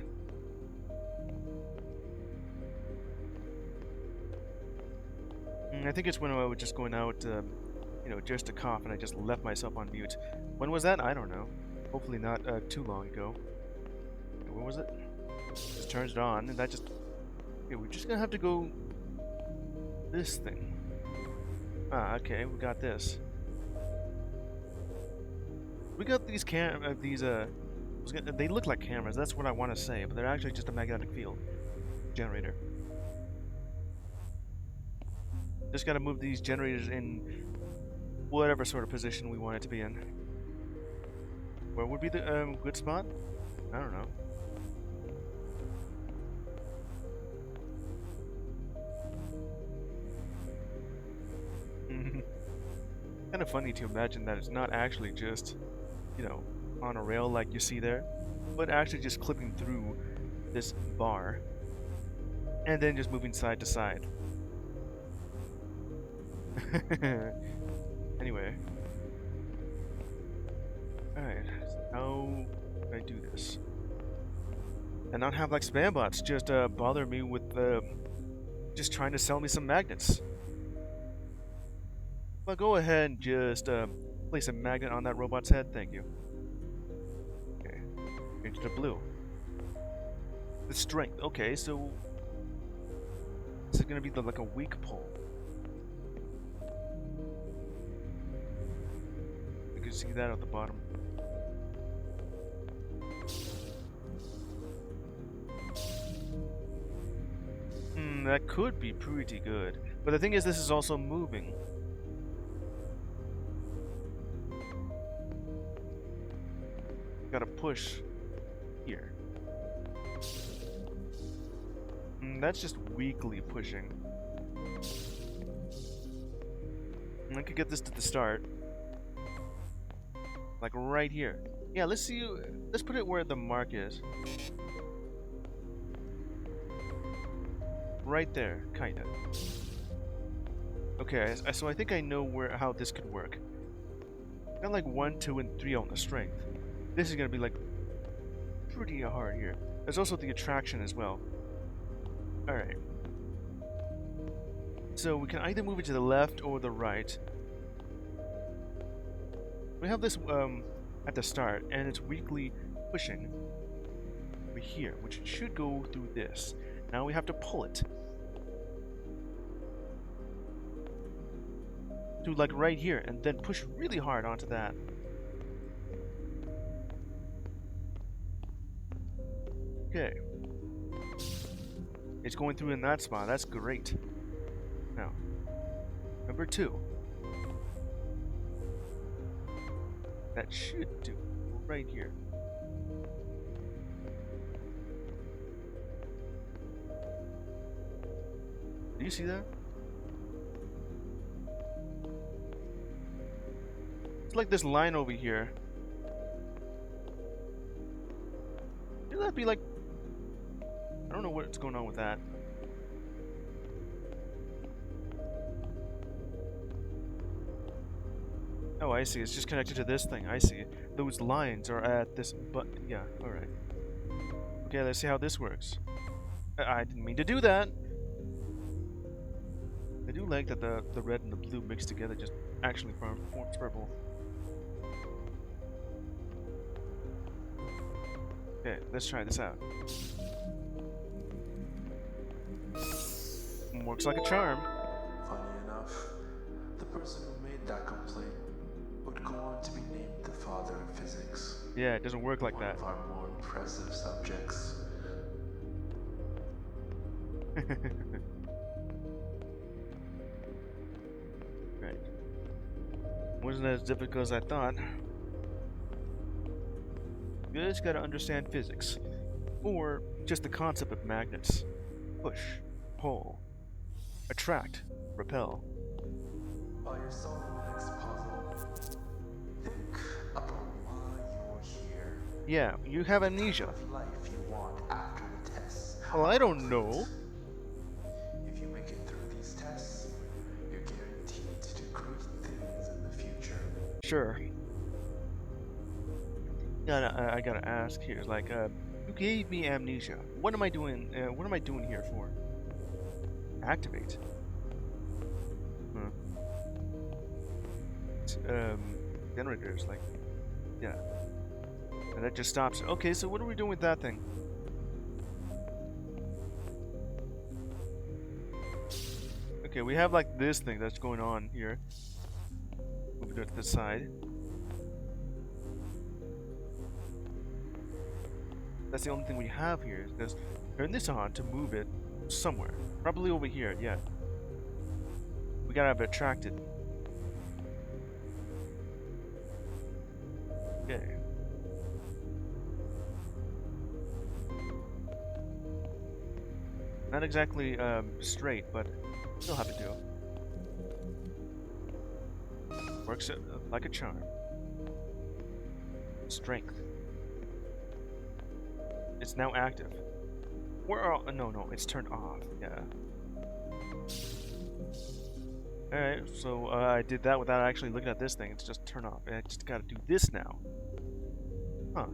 I think it's when I was just going out, you know, just to cough, and I just left myself on mute. When was that? I don't know. Hopefully not too long ago. Where was it? Just turns it on, and that just... Okay, we're just gonna have to go... this thing. Ah, okay, we got this. We got these they look like cameras, that's what I want to say, but they're actually just a magnetic field generator. Just gotta move these generators in whatever sort of position we want it to be in. Where would be the good spot? I don't know. Kind of funny to imagine that it's not actually just, you know, on a rail like you see there, but actually just clipping through this bar and then just moving side to side. Anyway. Alright, how do I do this? And not have like spam bots just bother me with Just trying to sell me some magnets. Well, go ahead and just place a magnet on that robot's head. Thank you. Okay. Change to blue. The strength. Okay, so this is gonna be like a weak pull. You can see that at the bottom. That could be pretty good. But the thing is, this is also moving. Gotta push here. That's just weakly pushing. I could get this to the start. Like right here. Yeah, let's see. Let's put it where the mark is. Right there, kinda. Okay, so I think I know how this could work. Got like 1, 2, and 3 on the strength. This is gonna be like pretty hard here. There's also the attraction as well. Alright. So we can either move it to the left or the right. We have this at the start, and it's weakly pushing over here, which should go through this. Now we have to pull it to like right here, and then push really hard onto that. Okay. It's going through in that spot. That's great. Now, number 2. That should do right here. Do you see that? It's like this line over here. Shouldn't that be like... I don't know what's going on with that. Oh, I see. It's just connected to this thing. I see. Those lines are at this button. Yeah, alright. Okay, let's see how this works. I didn't mean to do that. I do like that the red and the blue mixed together just actually forms purple. Okay, let's try this out. Works like a charm. Funny enough, the person who made that complaint would go on to be named the father of physics. Yeah, it doesn't work like that. One of our more impressive subjects. Right. Wasn't as difficult as I thought. You just gotta understand physics. Or just the concept of magnets. Push, pull, attract, repel. While you're solving the next puzzle, think about why you're here. Yeah, you have amnesia. What life you want after the tests. Well, I don't know. If you make it through these tests, you're guaranteed to do great things in the future. Sure. Yeah, I gotta ask here. Like, you gave me amnesia. What am I doing? What am I doing here for? Activate. Generators, like, yeah. And that just stops. Okay, so what are we doing with that thing? Okay, we have like this thing that's going on here. Moving it to the side. That's the only thing we have here. Is turn this on to move it somewhere. Probably over here, yeah. We gotta have it attracted. Okay. Not exactly straight, but still have to do. Works like a charm. Strength. It's now active. No, it's turned off. Yeah. Alright, so I did that without actually looking at this thing. It's just turned off. I just gotta do this now. Huh.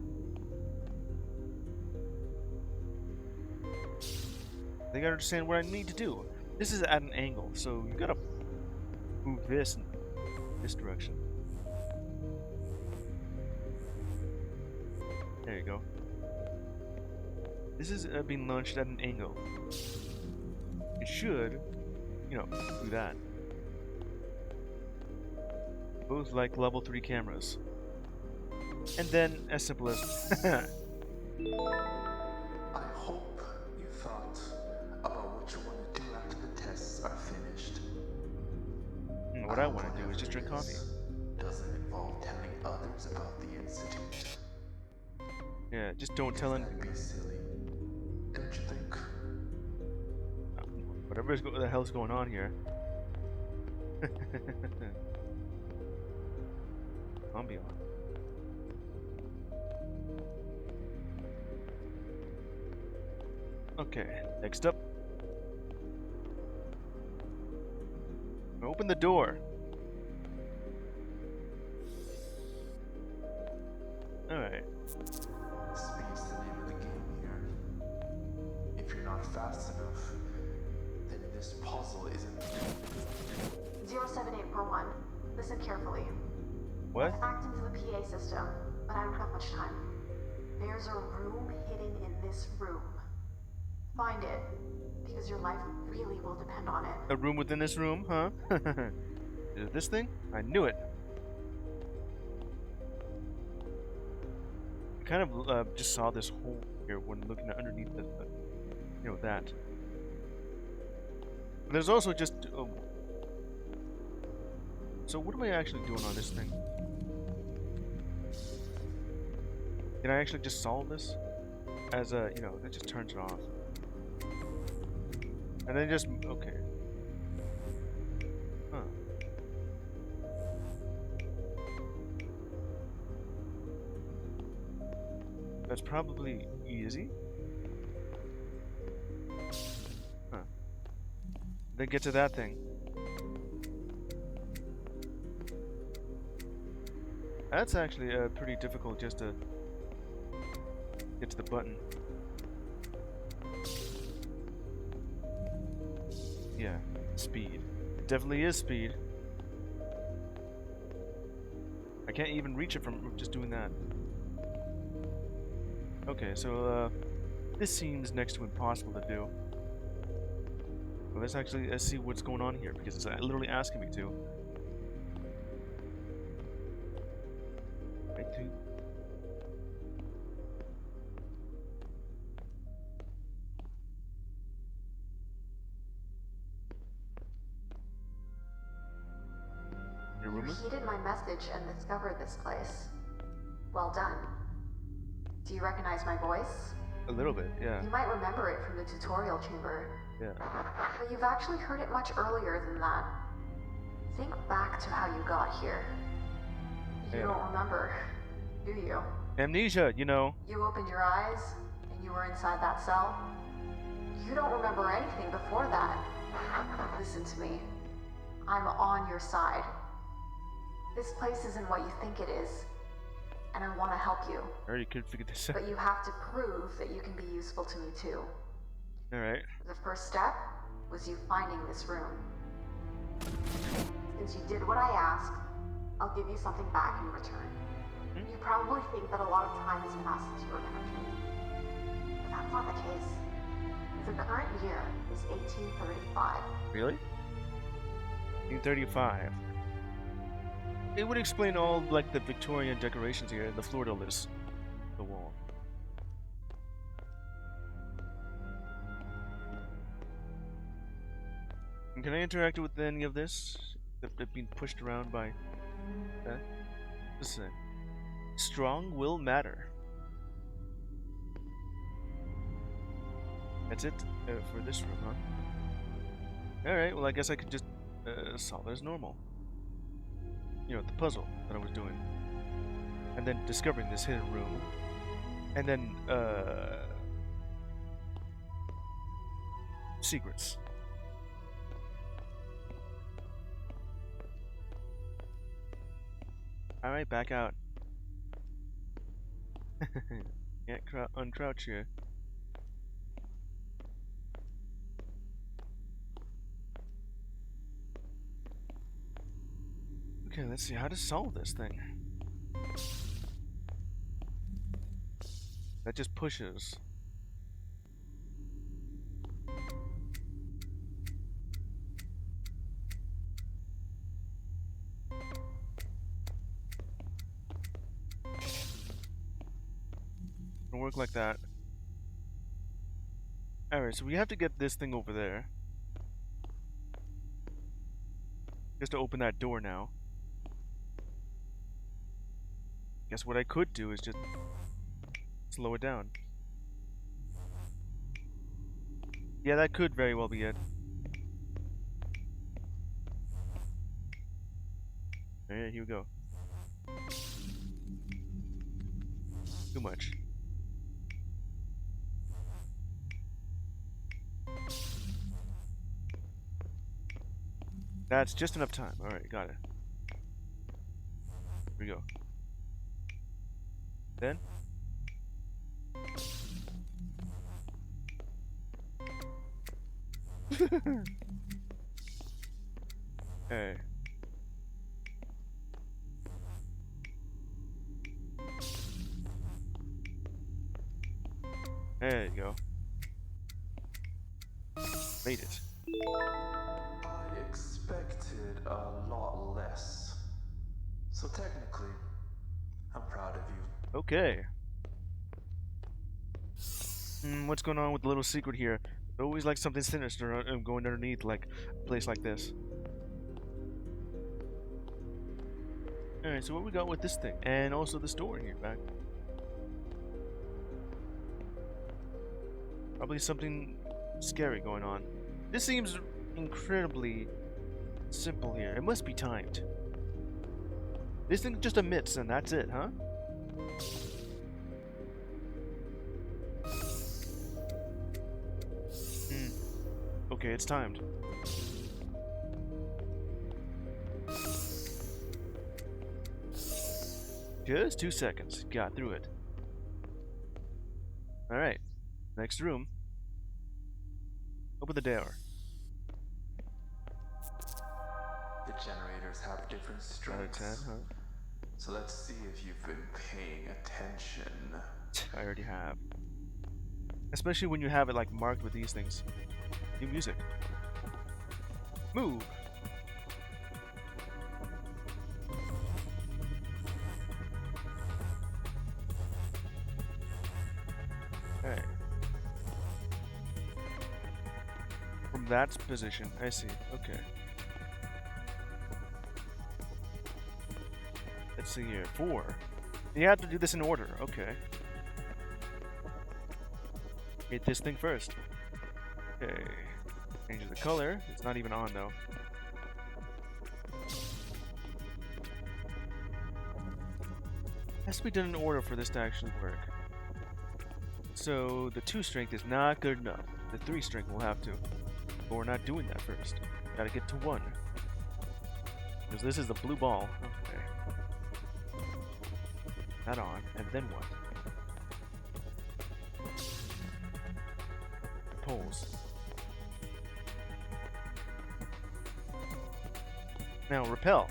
I think I understand what I need to do. This is at an angle, so you gotta move this in this direction. There you go. This is being launched at an angle. It should, you know, do that. Both like level 3 cameras. And then, as simple as... I hope you thought about what you want to do after the tests are finished. what I want to do is just drink coffee. Doesn't involve telling others about the Institute. Yeah, just don't tell That'd anyone. be silly, don't you think? Whatever the hell's going on here. Ambiance. Okay, next up. Open the door. Alright. Speed's the name of the game here. If you're not fast enough, then this puzzle isn't. 07841. Listen carefully. What? Let's act into the PA system, but I don't have much time. There's a room hidden in this room. Find it, because your life really will depend on it. A room within this room, huh? Is it this thing? I knew it. I kind of just saw this hole here when looking underneath the you know, that. There's also just... so what am I actually doing on this thing? Can I actually just solve this? As a, you know, that just turns it off. And then just... okay. Huh. That's probably easy. Huh. Then get to that thing. That's actually pretty difficult just to get to the button. Yeah, speed. It definitely is speed. I can't even reach it from just doing that. Okay, so this seems next to impossible to do. Well, let's see what's going on here, because it's literally asking me to. Right to. Your You room? heeded my message and discovered this place. Well done. Do you recognize my voice? A little bit, yeah. You might remember it from the tutorial chamber. Yeah. But you've actually heard it much earlier than that. Think back to how you got here. You Yeah. don't remember, do you? Amnesia, you know. You opened your eyes, and you were inside that cell. You don't remember anything before that. Listen to me. I'm on your side. This place isn't what you think it is, and I want to help you. I already could figure this out. But you have to prove that you can be useful to me too. Alright. The first step was you finding this room. Since you did what I asked, I'll give you something back in return. You probably think that a lot of time has passed since you were captured. But that's not the case. The current year is 1835. Really? 1835. It would explain all, like, the Victorian decorations here and the fleur-de-lis. The wall. And can I interact with any of this? That being pushed around by... Listen. Strong will matter. That's it for this room, huh? Alright, well I guess I could just solve it as normal. You know, the puzzle that I was doing. And then discovering this hidden room. And then, secrets. Alright, back out. Can't uncrouch here. Okay, let's see how to solve this thing. That just pushes. It'll work like that. Alright, so we have to get this thing over there. Just to open that door now. Guess what I could do is just slow it down. Yeah, that could very well be it. Alright, here we go. Too much. That's just enough time. Alright, got it. Here we go. Then. Hey. There you go. Made it. I expected a lot less. So technically, I'm proud of you. Okay. What's going on with the little secret here? There's always like something sinister going underneath like a place like this. Alright, so what we got with this thing? And also this door here back. Probably something scary going on. This seems incredibly simple here. It must be timed. This thing just emits and that's it, huh? Okay, it's timed. Just 2 seconds. Got through it. Alright. Next room. Open the door. The generators have different Out of strengths. 10, huh? So let's see if you've been paying attention. I already have. Especially when you have it like marked with these things. New music. Move! Okay. From that position, I see. Okay. Let's see here. 4. You have to do this in order. Okay. Hit this thing first. Okay. Change the color. It's not even on though. Has to be done in order for this to actually work. So the 2 strength is not good enough. The 3 strength will have to. But we're not doing that first. Gotta get to 1. Because this is the blue ball. Okay. That on, and then what? Poles. Now repel.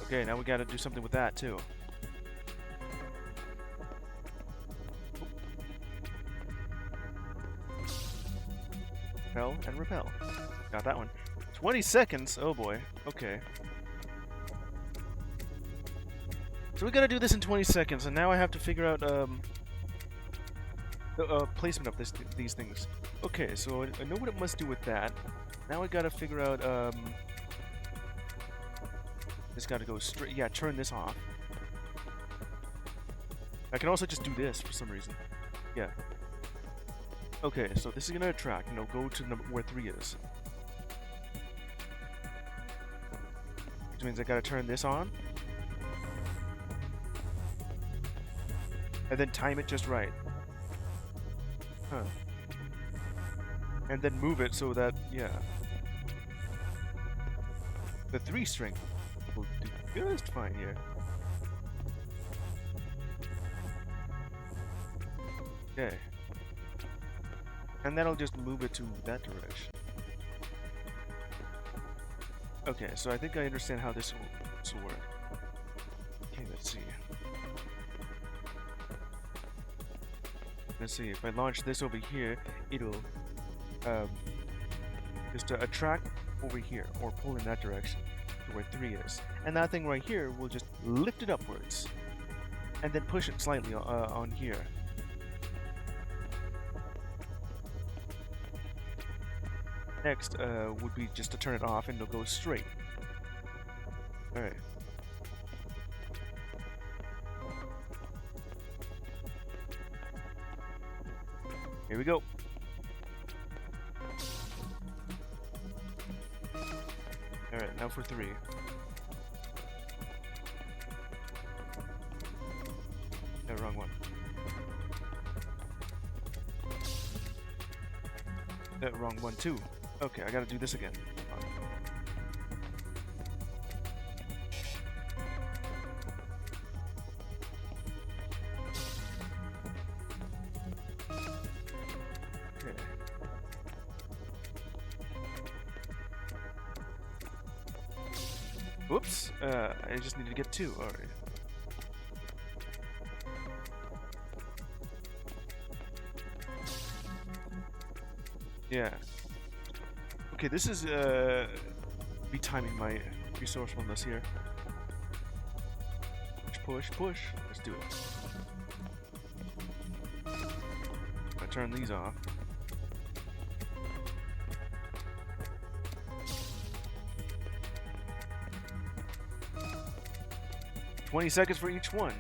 Okay, now we gotta do something with that too. Repel and repel. Got that one. 20 seconds? Oh boy. Okay. So we gotta do this in 20 seconds, and now I have to figure out the placement of these things. Okay, so I know what it must do with that. Now I gotta figure out just gotta go straight. Yeah, turn this off. I can also just do this for some reason. Yeah. Okay, so this is gonna attract, and it'll go to where 3 is. Which means I gotta turn this on. And then time it just right. Huh. And then move it so that, yeah. The 3 strength will do just fine here. Okay. And then I'll just move it to that direction. Okay, so I think I understand how this will work. Okay, let's see. Let's see, if I launch this over here, it'll um, just attract over here, or pull in that direction to where 3 is. And that thing right here will just lift it upwards, and then push it slightly on here. Next would be just to turn it off, and it'll go straight. Alright. Here we go. Alright, now for 3. No, wrong one. Wrong one too. Okay, I gotta do this again. Okay. Whoops! I just need to get 2. Alright. Yeah. Okay, this is be timing my resourcefulness here. Push, push, push. Let's do it. I turn these off. $20 seconds for each one.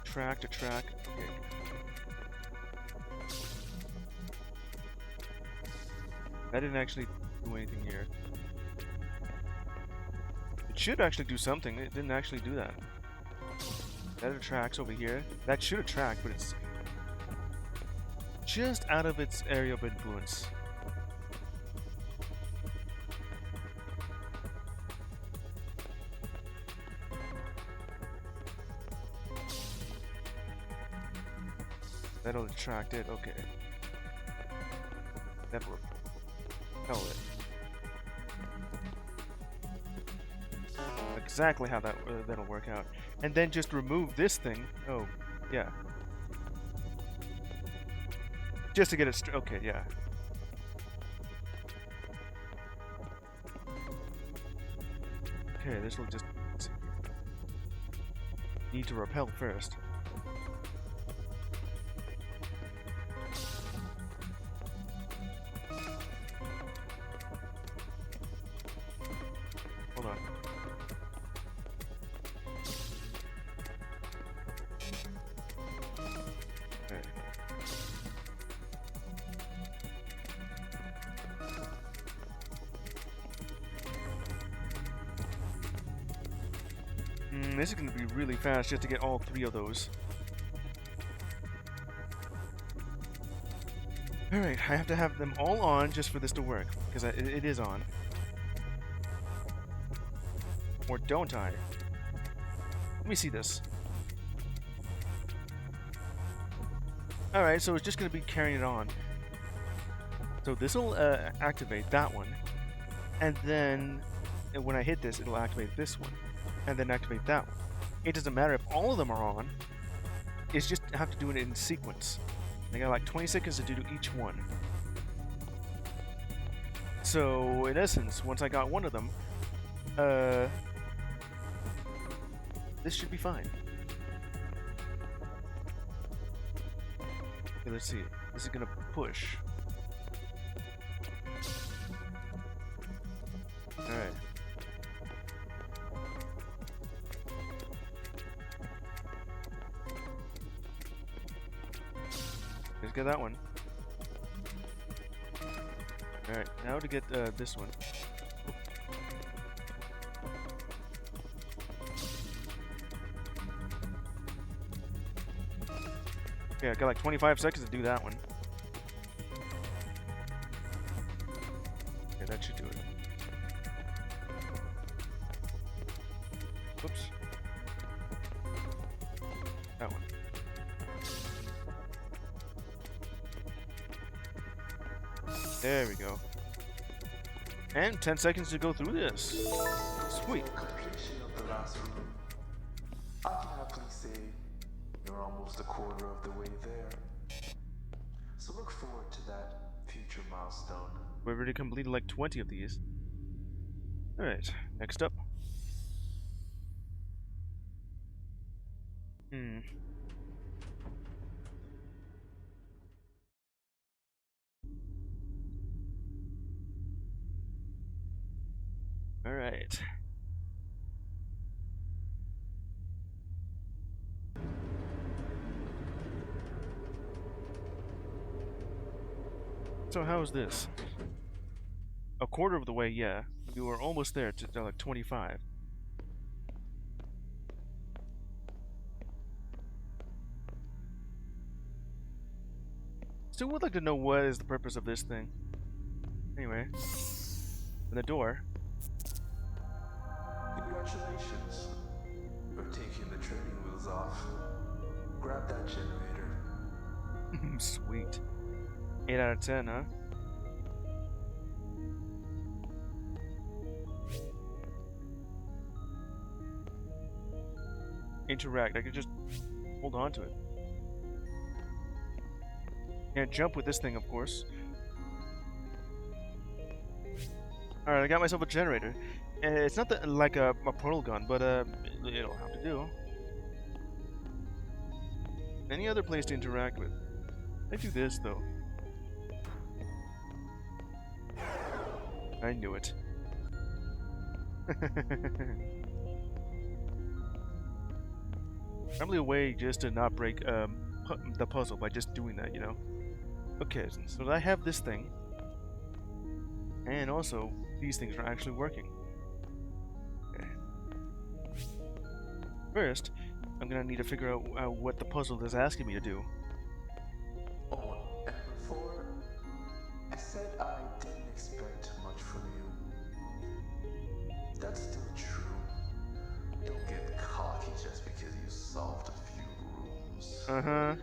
Track to track. Okay. That didn't actually do anything here. It should actually do something. It didn't actually do that. That attracts over here. That should attract, but it's just out of its area of influence. That'll attract it. Okay. That will repel it. Exactly how that'll work out. And then just remove this thing. Oh, yeah. Just to get it okay, yeah. Okay, this will just need to repel first. Hold on. Okay. This is going to be really fast just to get all 3 of those. Alright, I have to have them all on just for this to work, because it is on. Or don't I? Let me see this. Alright, so it's just going to be carrying it on. So this will activate that one. And then when I hit this, it'll activate this one. And then activate that one. It doesn't matter if all of them are on. It's just have to do it in sequence. I got like 20 seconds to do each one. So in essence, once I got one of them, this should be fine. Okay, let's see. This is gonna push. Alright. Let's get that one. Alright, now to get this one. Okay, I got like 25 seconds to do that one. Okay, that should do it. Whoops. There we go. And 10 seconds to go through this. Sweet. For completion of the last room, I can happily say you're almost a quarter of the way there. So look forward to that future milestone. We've already completed like 20 of these. Alright, next up. Alright. So how's this? A quarter of the way, yeah. We were almost there to like 25. Still would like to know what is the purpose of this thing. Anyway. And the door. Congratulations. We're taking the training wheels off. Grab that generator. Sweet. 8 out of 10, huh? Interact. I could just hold on to it. Can't jump with this thing, of course. Alright, I got myself a generator. It's not like a portal gun, but it'll have to do. Any other place to interact with? I do this, though. I knew it. Probably a way just to not break the puzzle by just doing that, you know? Okay, so I have this thing. And also, these things are actually working. Okay. First, I'm gonna need to figure out what the puzzle is asking me to do. Oh, and before, I said I didn't expect much from you. That's still true. Don't get cocky just because you solved a few rooms. Uh-huh.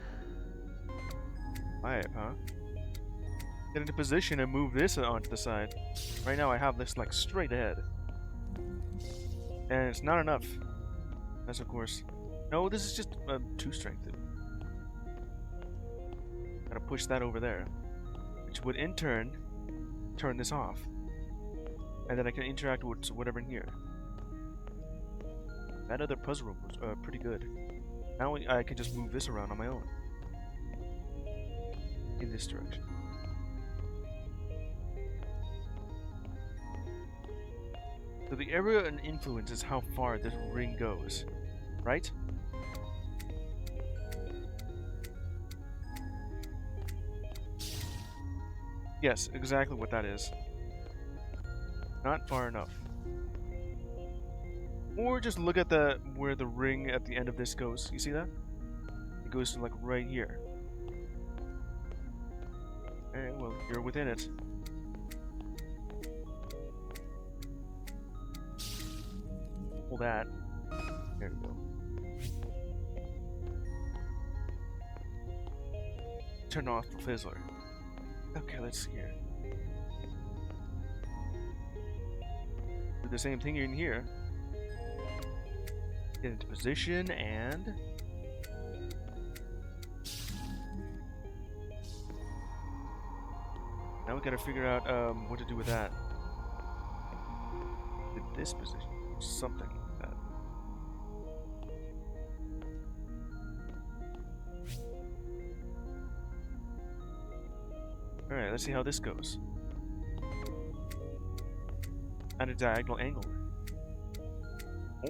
Alright, huh? Get into position and move this onto the side. Right now I have this like straight ahead. And it's not enough. That's of course... No, this is just too strengthened. Gotta push that over there. Which would in turn turn this off. And then I can interact with whatever in here. That other puzzle room was pretty good. Now I can just move this around on my own. In this direction. So the area and influence is how far this ring goes, right? Yes, exactly what that is. Not far enough. Or just look at where the ring at the end of this goes. You see that? It goes to like right here. Okay, well, you're within it. Pull that. There we go. Turn off the fizzler. Okay, let's see here. Do the same thing in here. Get into position and... Now we gotta figure out what to do with that. In this position. Something like that. Alright, let's see how this goes. At a diagonal angle.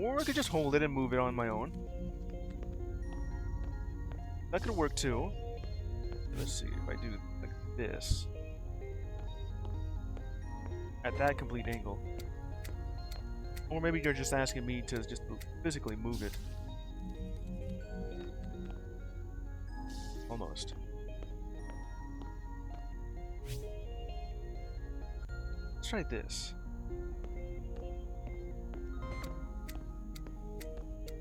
Or I could just hold it and move it on my own. That could work too. Let's see if I do like this. At that complete angle. Or maybe you're just asking me to just physically move it. Almost. Let's try this.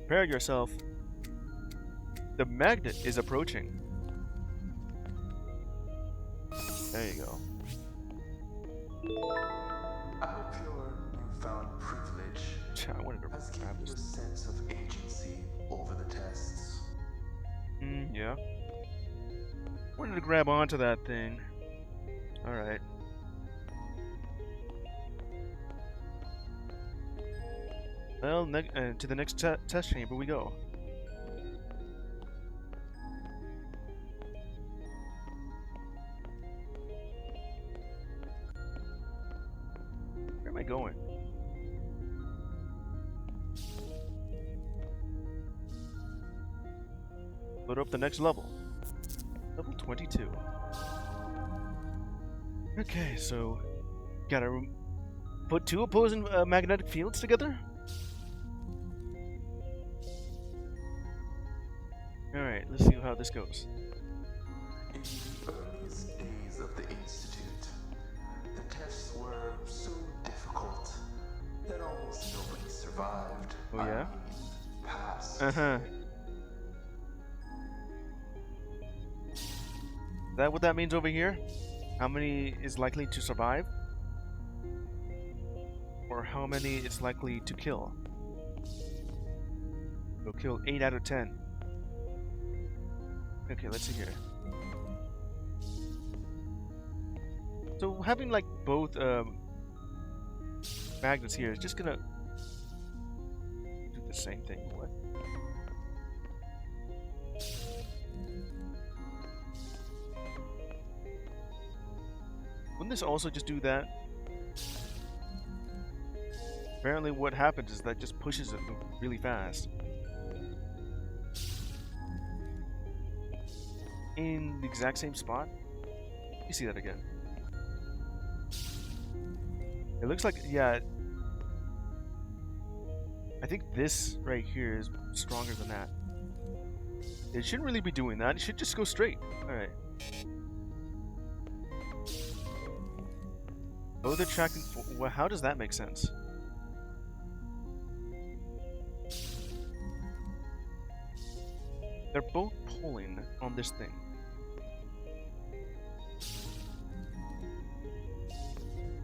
Prepare yourself. The magnet is approaching. There you go. I hope your newfound privilege I wanted to has grab given you a this. sense of agency over the tests. Yeah. Wanted to grab onto that thing. Alright. Well, to the next test chamber we go. Where am I going? Load up the next level. Level 22. Okay, so gotta put two opposing magnetic fields together? Alright, let's see how this goes. In the earliest days of the Institute, the tests were so difficult that almost nobody survived. Oh yeah? Passed. Uh-huh. Is that what that means over here? How many is likely to survive? Or how many is likely to kill? We'll kill 8 out of 10. Okay, let's see here. So having like both magnets here is just gonna do the same thing. What? Wouldn't this also just do that? Apparently what happens is that just pushes it really fast. In the exact same spot? You see that again. It looks like, yeah. I think this right here is stronger than that. It shouldn't really be doing that. It should just go straight. Alright. Both attracting. Well, how does that make sense? They're both pulling on this thing.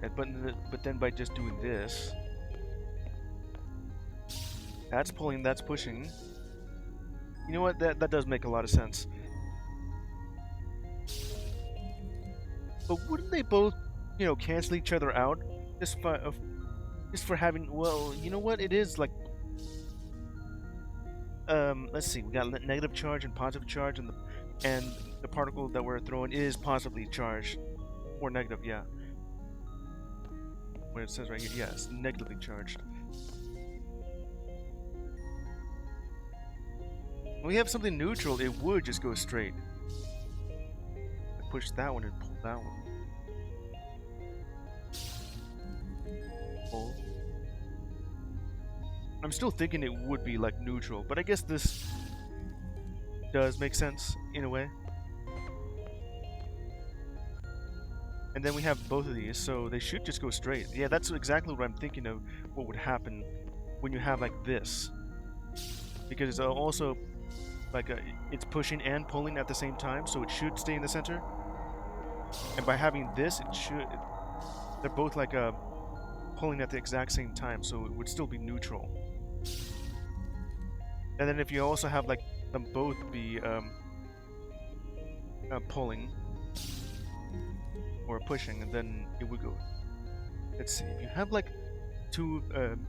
And, but then by just doing this, that's pulling, that's pushing. You know what? That does make a lot of sense. But wouldn't they both, you know, cancel each other out just for having? Well, you know what? It is like. Let's see. We got negative charge and positive charge, and the particle that we're throwing is positively charged, or negative. Yeah. Where it says right here, yes, negatively charged. When we have something neutral, it would just go straight. I push that one and pull that one. Pull. I'm still thinking it would be like neutral, but I guess this does make sense in a way. And then we have both of these, so they should just go straight. Yeah, that's exactly what I'm thinking of what would happen when you have like this. Because it's also like it's pushing and pulling at the same time, so it should stay in the center. And by having this, they're both like pulling at the exact same time, so it would still be neutral. And then if you also have like them both be pulling or pushing, and then it would go. Let's see. If you have like two of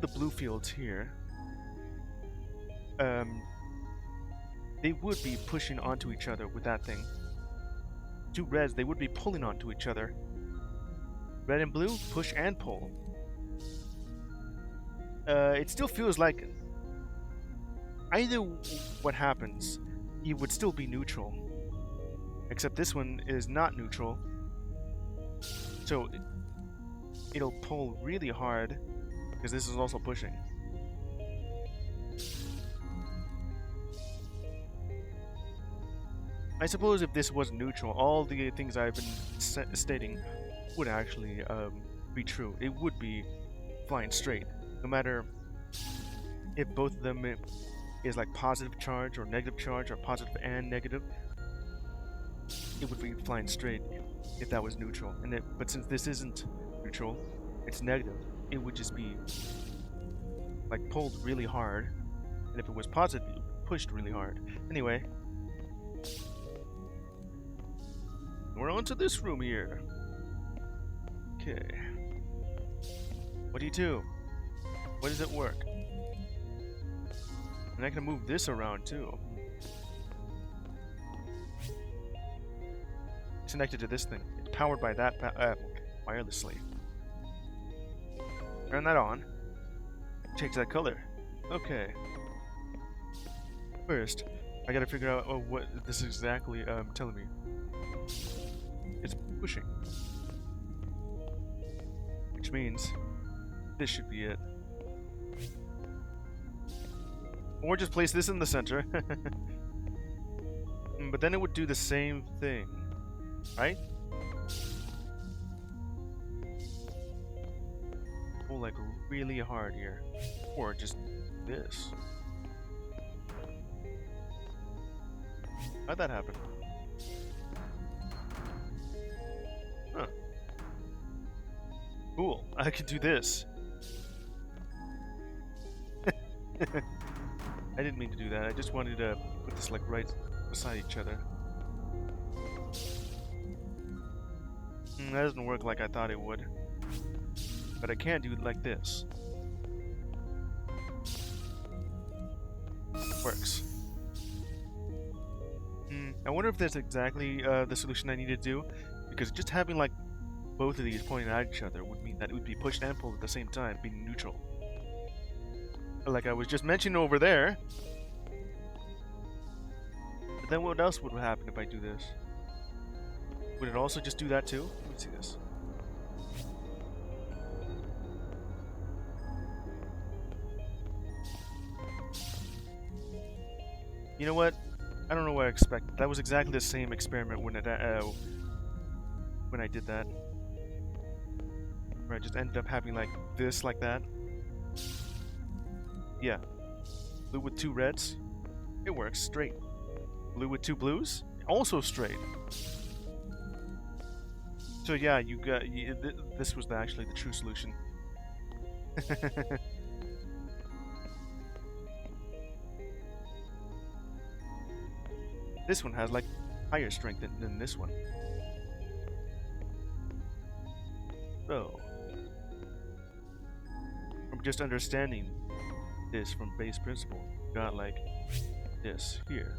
the blue fields here, they would be pushing onto each other with that thing. Two reds, they would be pulling onto each other. Red and blue, push and pull. It still feels like either what happens, it would still be neutral. Except this one is not neutral. So it'll pull really hard because this is also pushing. I suppose if this was neutral, all the things I've been stating would actually be true. It would be flying straight, no matter if both of them is like positive charge or negative charge or positive and negative. It would be flying straight. if that was neutral. But since this isn't neutral, it's negative. It would just be like pulled really hard, and if it was positive, pushed really hard. Anyway, we're on to this room here. Okay. What do you do? What does it work? And I can move this around too. It's connected to this thing. It's powered by that wirelessly. Turn that on. Change that color. Okay. First, I gotta figure out what this is exactly telling me. It's pushing. Which means this should be it. Or just place this in the center. But then it would do the same thing. Right? Pull like really hard here. Or just this. How'd that happen? Huh. Cool. I could do this. I didn't mean to do that. I just wanted to put this like right beside each other. That doesn't work like I thought it would. But I can do it like this. Works. I wonder if that's exactly the solution I need to do, because just having like both of these pointing at each other would mean that it would be pushed and pulled at the same time, being neutral. Like I was just mentioning over there. But then what else would happen if I do this? Would it also just do that too? Let me see this. You know what? I don't know what I expected. That was exactly the same experiment when I did that. Where I just ended up having like this, like that. Yeah. Blue with 2 reds. It works straight. Blue with 2 blues. Also straight. So yeah, you got this was actually the true solution. This one has like higher strength than this one. So, from just understanding this from base principle, got like this here.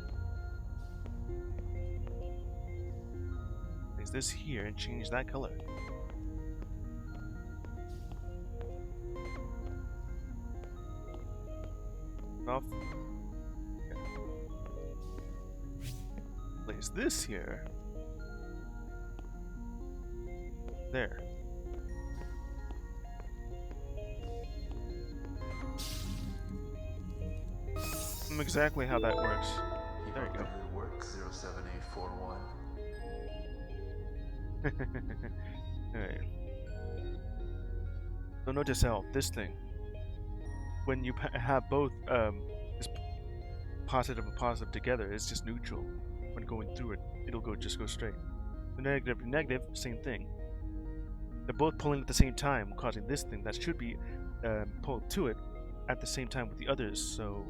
Place this here and change that color. Off. Place this here. There. Exactly how that works. There you go. Work 07841. Alright. So notice how this thing, when you have both this positive and positive together, it's just neutral. When going through it, it'll just go straight. The negative and negative, same thing. They're both pulling at the same time, causing this thing that should be pulled to it at the same time with the others. So,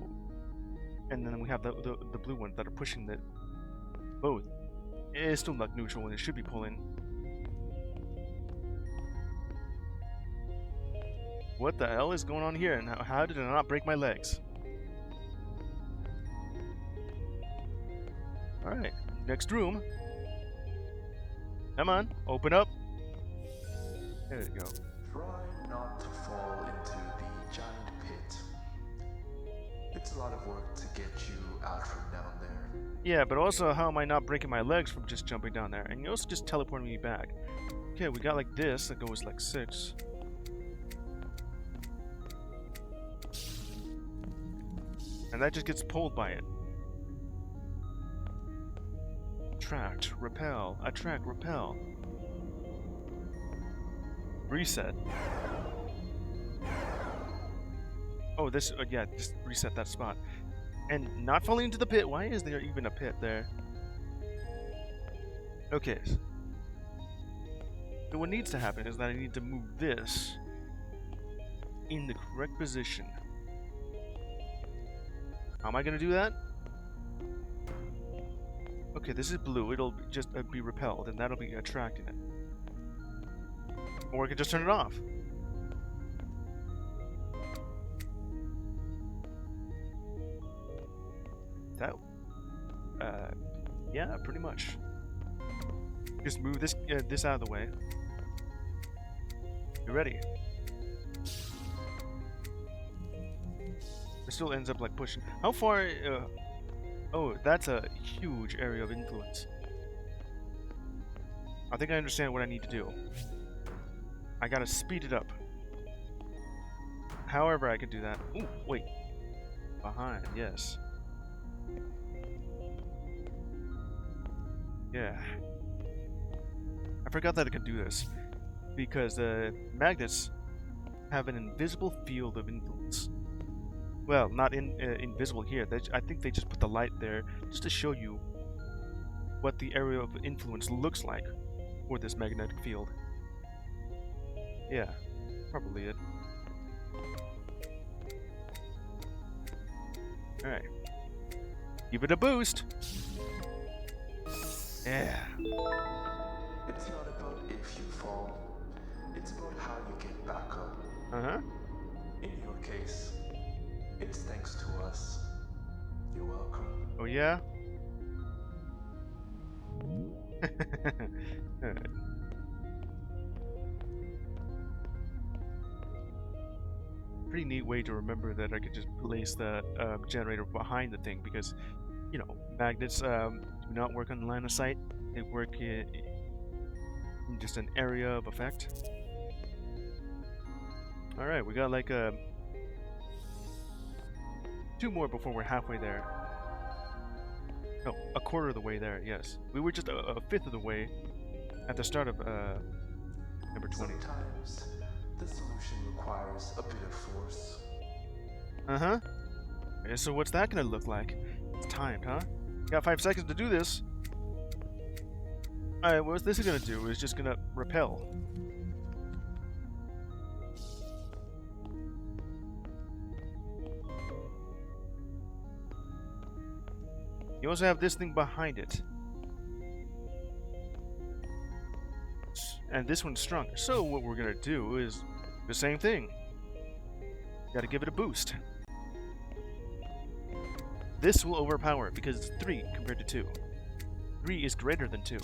and then we have the blue ones that are pushing the both. It's still not neutral when it should be pulling. What the hell is going on here? And how did I not break my legs? Alright, next room. Come on, open up. There you go. Try not to fall into the giant pit. It's a lot of work to get you out from down there. Yeah, but also how am I not breaking my legs from just jumping down there? And you also just teleporting me back. Okay, we got like this that goes like 6. And that just gets pulled by it. Attract, repel, attract, repel. Reset. Oh, this, yeah, just reset that spot. And not falling into the pit. Why is there even a pit there? Okay. So what needs to happen is that I need to move this in the correct position. How am I going to do that? Okay, this is blue. It'll just be repelled, and that'll be attracting it. Or I could just turn it off. That, yeah, pretty much. Just move this this out of the way. You ready? It still ends up like pushing. How far? Oh, that's a huge area of influence. I think I understand what I need to do. I gotta speed it up. However I can do that. Ooh, wait. Behind, yes. Yeah. I forgot that I could do this. Because magnets have an invisible field of influence. Well, not invisible here. I think they just put the light there just to show you what the area of influence looks like for this magnetic field. Yeah, probably it. Alright. Give it a boost! Yeah. It's not about if you fall, it's about how you get back up. Uh-huh. In your case, it's thanks to us. You're welcome. Oh yeah? Alright. Pretty neat way to remember that I could just place the generator behind the thing because, you know, magnets do not work on line of sight. They work in just an area of effect. Alright, we got like 2 more before we're halfway there. No, a quarter of the way there, yes. We were just a fifth of the way at the start of number 20. Sometimes the solution requires a bit of force. Uh-huh. Okay, so what's that gonna look like? It's timed, huh? Got 5 seconds to do this. Alright, what this is gonna do is just gonna repel. You also have this thing behind it. And this one's stronger. So what we're gonna do is the same thing. Gotta give it a boost. This will overpower it because it's 3 compared to 2. 3 is greater than 2.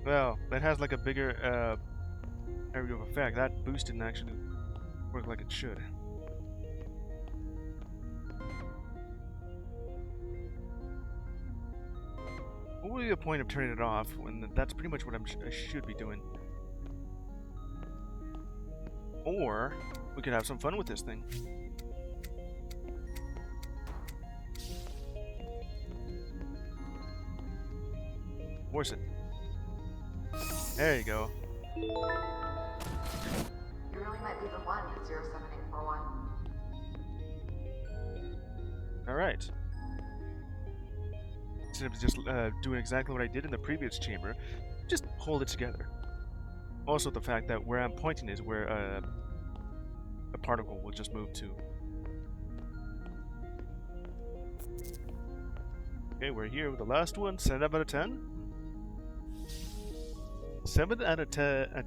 Well, that has like a bigger area of effect. That boost didn't actually work like it should. What would be the point of turning it off when that's pretty much what I should be doing? Or we could have some fun with this thing. Force it. There you go. You really might be the one, 0741. Alright. Instead of just doing exactly what I did in the previous chamber, just hold it together. Also the fact that where I'm pointing is where a particle will just move to. Okay, we're here with the last one. 7 out of 10? 7 out of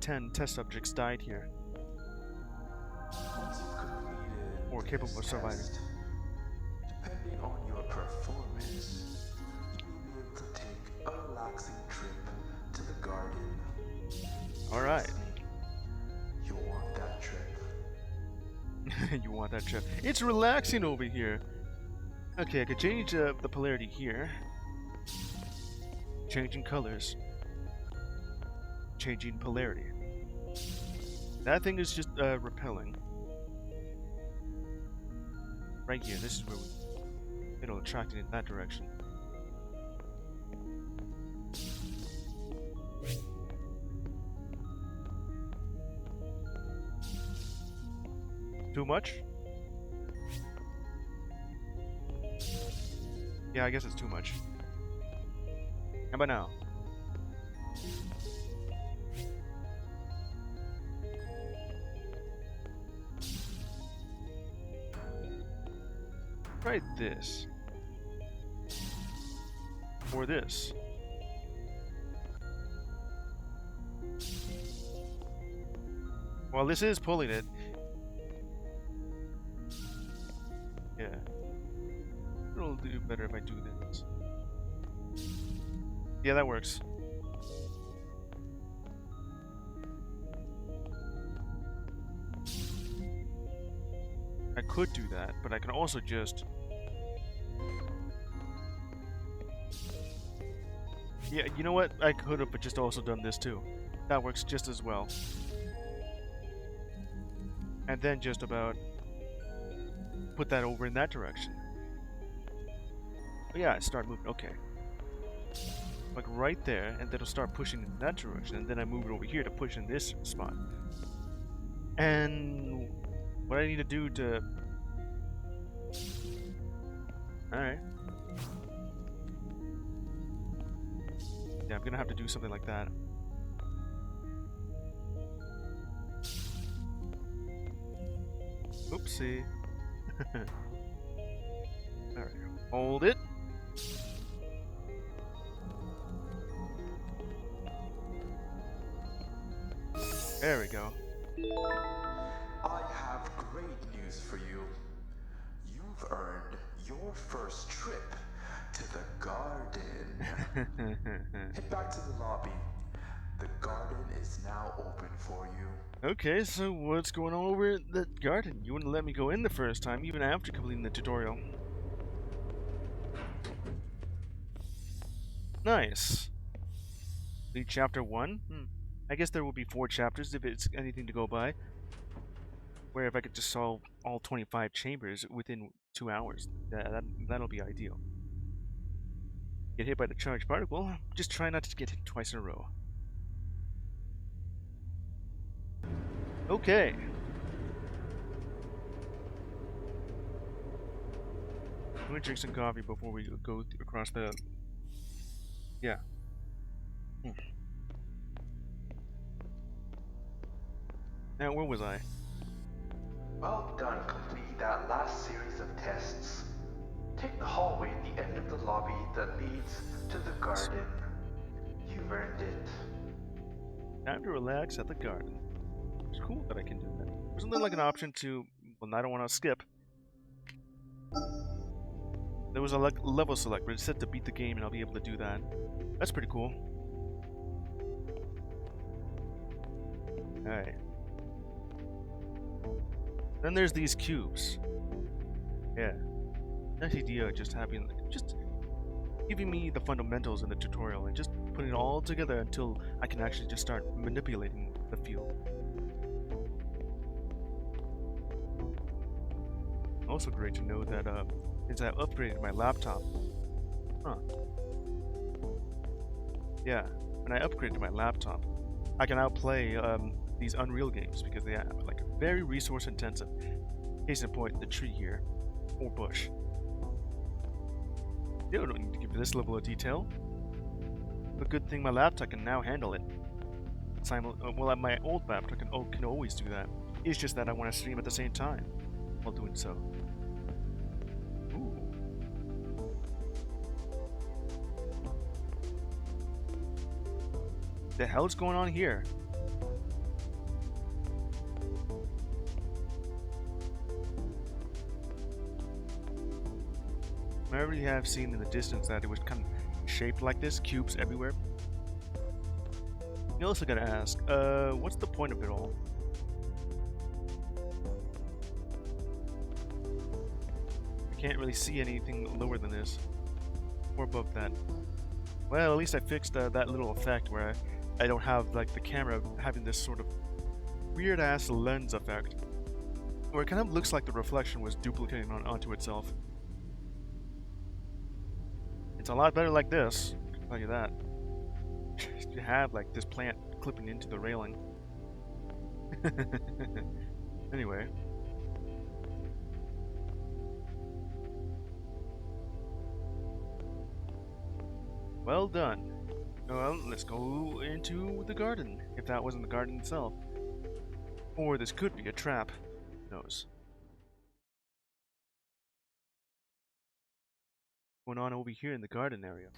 10 test subjects died here. Once you've completed Or capable of this surviving. test, depending on your performance, you'll be able to take a relaxing trip to the garden. Alright. You'll want that trip. You want that trip. It's relaxing over here. Okay, I could change the polarity here. Changing colors. Changing polarity. That thing is just repelling. Right here, this is where it'll attract it in that direction. Too much? Yeah, I guess it's too much. How about now? Try this. Or this. Well, this is pulling it. Yeah. It'll do better if I do this. Yeah, that works. I could do that, but I can also just... Yeah, you know what? I could have just also done this too. That works just as well. And then just about put that over in that direction. Oh yeah, start moving. Okay. Like right there, and then it'll start pushing in that direction, and then I move it over here to push in this spot. And what I need to do to... Alright. Yeah, I'm gonna have to do something like that. Oopsie. Alright, hold it. There we go. I have great news for you. You've earned your first trip to the garden. Head back to the lobby. The garden is now open for you. Okay, so what's going on over at the garden? You wouldn't let me go in the first time, even after completing the tutorial. Nice. Lead chapter 1? I guess there will be 4 chapters if it's anything to go by. Where if I could just solve all 25 chambers within 2 hours, that'll be ideal. Get hit by the charged particle, just try not to get hit twice in a row. Okay. I'm gonna drink some coffee before we go across the... Yeah. Now, where was I? Well done completing that last series of tests. Take the hallway at the end of the lobby that leads to the garden. You've earned it. Time to relax at the garden. It's cool that I can do that. Wasn't there like an option to... Well, I don't want to skip. There was a level select, but it said to beat the game and I'll be able to do that. That's pretty cool. Alright. Then there's these cubes. Yeah. That idea of just giving me the fundamentals in the tutorial and just putting it all together until I can actually just start manipulating the field. Also great to know that since I've upgraded my laptop. Yeah, when I upgraded my laptop, I can now play these Unreal games because they are like very resource intensive. Case in point, the tree here, or bush. You don't need to give this level of detail. But good thing my laptop can now handle it. Well, my old laptop can always do that. It's just that I want to stream at the same time while doing so. Ooh. The hell is going on here? I already have seen in the distance that it was kind of shaped like this, cubes everywhere. You also gotta ask, what's the point of it all? I can't really see anything lower than this, or above that. Well, at least I fixed that little effect where I don't have like the camera having this sort of weird-ass lens effect, where it kind of looks like the reflection was duplicating onto itself. It's a lot better like this, I can tell you that. You have like this plant clipping into the railing. Anyway. Well done. Well, let's go into the garden, if that wasn't the garden itself. Or this could be a trap. Who knows? What's going on over here in the garden area?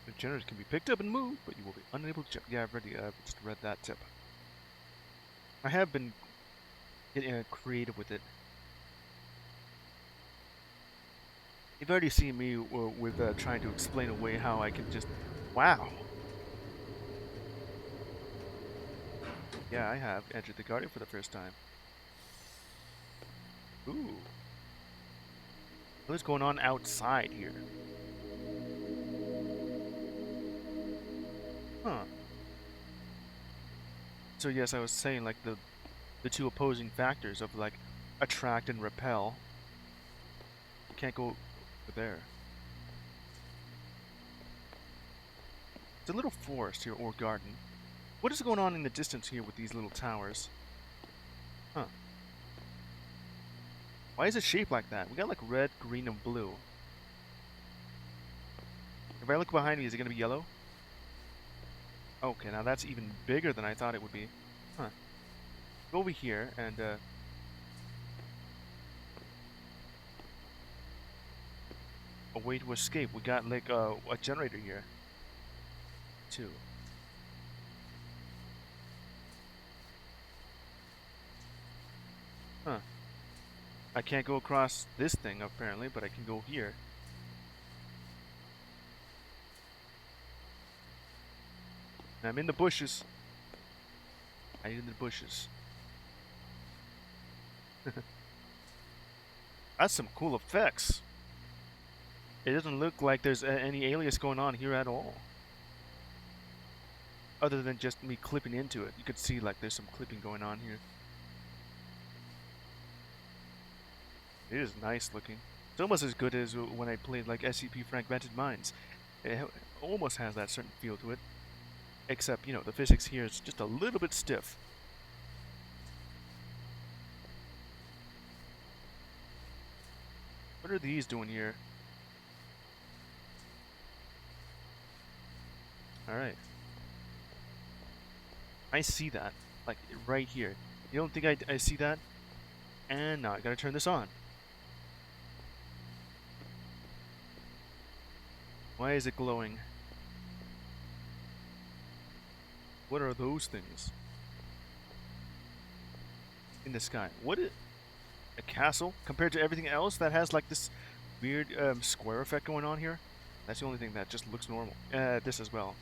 The generators can be picked up and moved, but you will be unable to jump. Yeah, I've just read that tip. I have been getting creative with it. You've already seen me with trying to explain away how I can just... Wow! Yeah, I have entered the garden for the first time. Ooh. What's going on outside here? Huh. So yes, I was saying like the two opposing factors of like attract and repel. You can't go over there. It's a little forest here, or garden. What is going on in the distance here with these little towers? Huh. Why is it shaped like that? We got like red, green, and blue. If I look behind me, is it gonna be yellow? Okay, now that's even bigger than I thought it would be. Huh. Go over here and a way to escape. We got like a generator here. Too. Huh. I can't go across this thing apparently, but I can go here. I'm in the bushes. I'm in the bushes. That's some cool effects. It doesn't look like there's any alias going on here at all. Other than just me clipping into it. You could see like there's some clipping going on here. It is nice looking. It's almost as good as when I played like SCP Fragmented Minds. It almost has that certain feel to it. Except, you know, the physics here is just a little bit stiff. What are these doing here? Alright. I see that. Like, right here. You don't think I see that? And now I gotta turn this on. Why is it glowing? What are those things? In the sky. What is... a castle? Compared to everything else that has like this weird square effect going on here? That's the only thing that just looks normal. This as well.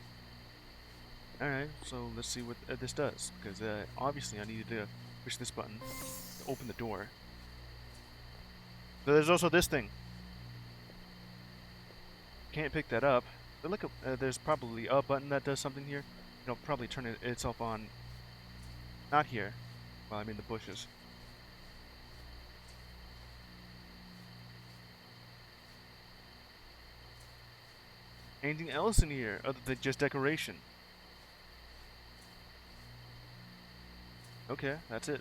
Alright, so let's see what this does. Because obviously I needed to push this button to open the door. So there's also this thing. Can't pick that up. But look, there's probably a button that does something here. It'll probably turn itself on. Not here, while I'm in the bushes. Anything else in here other than just decoration? Okay, that's it.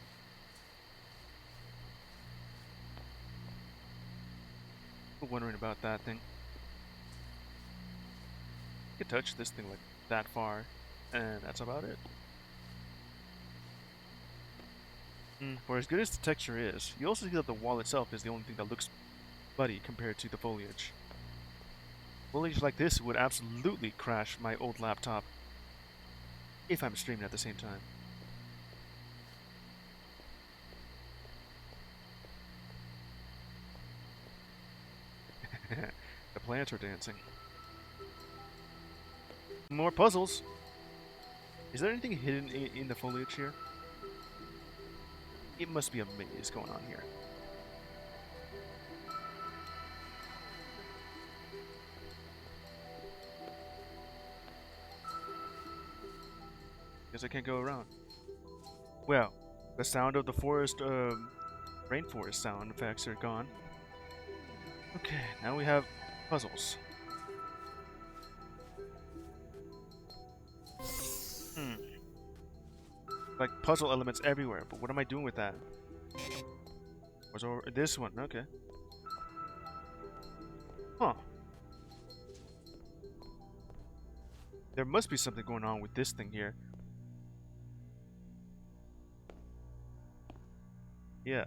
I'm wondering about that thing. You can touch this thing like that far, and that's about it. For as good as the texture is, you also see that the wall itself is the only thing that looks muddy compared to the foliage. Foliage like this would absolutely crash my old laptop if I'm streaming at the same time. The plants are dancing. More puzzles. Is there anything hidden in the foliage here? It must be a maze going on here. Guess I can't go around. Well, the sound of the forest, rainforest sound effects are gone. Okay, now we have puzzles. Like puzzle elements everywhere, but what am I doing with that? What's over this one? Okay. Huh. There must be something going on with this thing here. Yeah.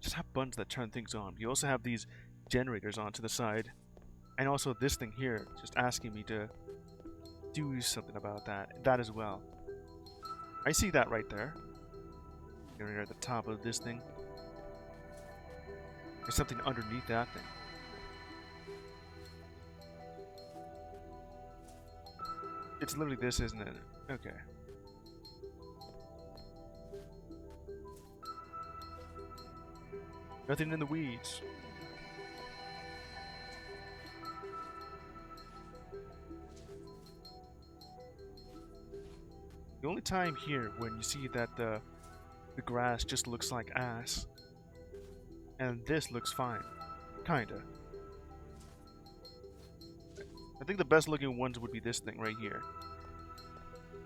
Just have buttons that turn things on. You also have these generators on to the side. And also this thing here, just asking me to do something about that. That as well. I see that right there. Generator at the top of this thing. There's something underneath that thing. It's literally this, isn't it? Okay. Nothing in the weeds. The only time here when you see that the grass just looks like ass, and this looks fine, kinda. I think the best looking ones would be this thing right here.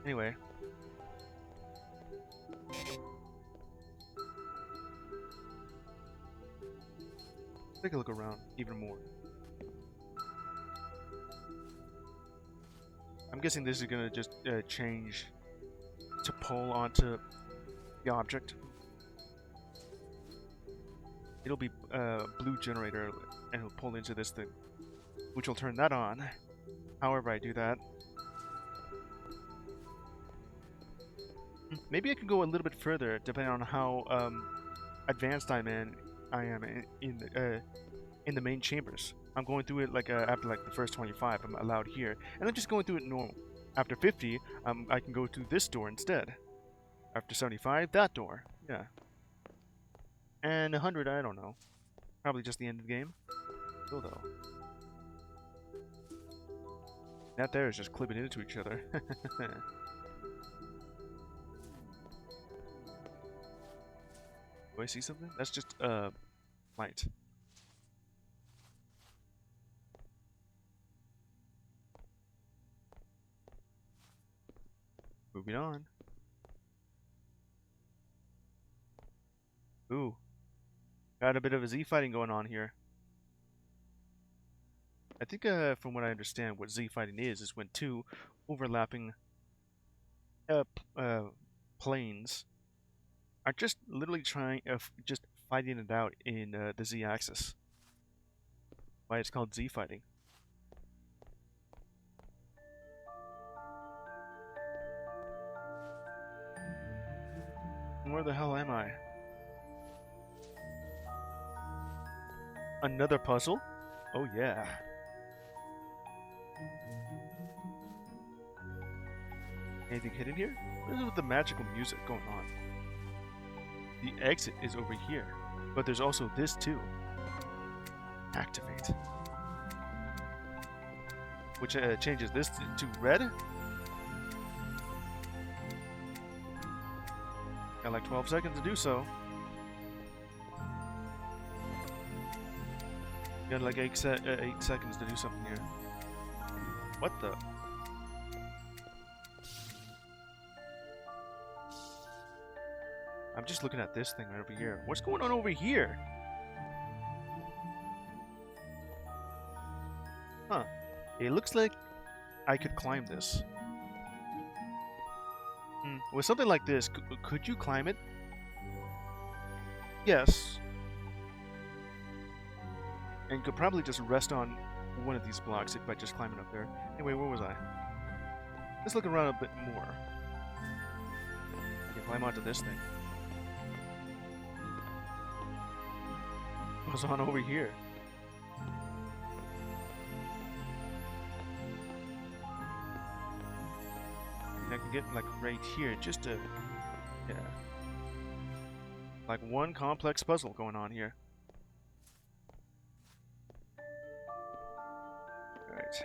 Anyway. Take a look around even more. I'm guessing this is gonna just change to pull onto the object. It'll be a blue generator and it'll pull into this thing, which will turn that on. However I do that. Maybe I can go a little bit further depending on how advanced I am in the main chambers. I'm going through it like after like the first 25 I'm allowed here, and I'm just going through it normal. After 50, I can go through this door instead. After 75, that door. Yeah. And 100, I don't know. Probably just the end of the game. Still though. That there is just clipping into each other. Do I see something? That's just light. Moving on. Ooh. Got a bit of a Z fighting going on here. I think from what I understand what Z fighting is when two overlapping planes are just literally trying just fighting it out in the Z axis. Why it's called Z fighting. Where the hell am I? Another puzzle? Oh yeah. Anything hidden here? What is with the magical music going on? The exit is over here, but there's also this too. Activate. Which changes this to red. Got like 12 seconds to do so. Got like 8 seconds to do something here. What the? I'm just looking at this thing right over here. What's going on over here? Huh. It looks like I could climb this. With something like this, could you climb it? Yes. And you could probably just rest on one of these blocks if by just climbing up there. Anyway, where was I? Let's look around a bit more. I can climb onto this thing. What's on over here? I can get like right here just to, yeah, like one complex puzzle going on here. Right.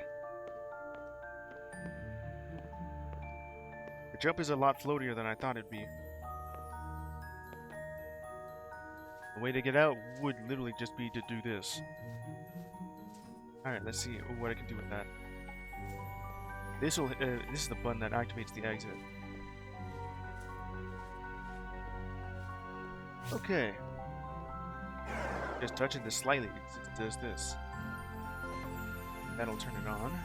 The jump is a lot floatier than I thought it'd be. The way to get out would literally just be to do this. Alright, let's see what I can do with that. This is the button that activates the exit. Okay. Just touching this slightly, it does this. That'll turn it on.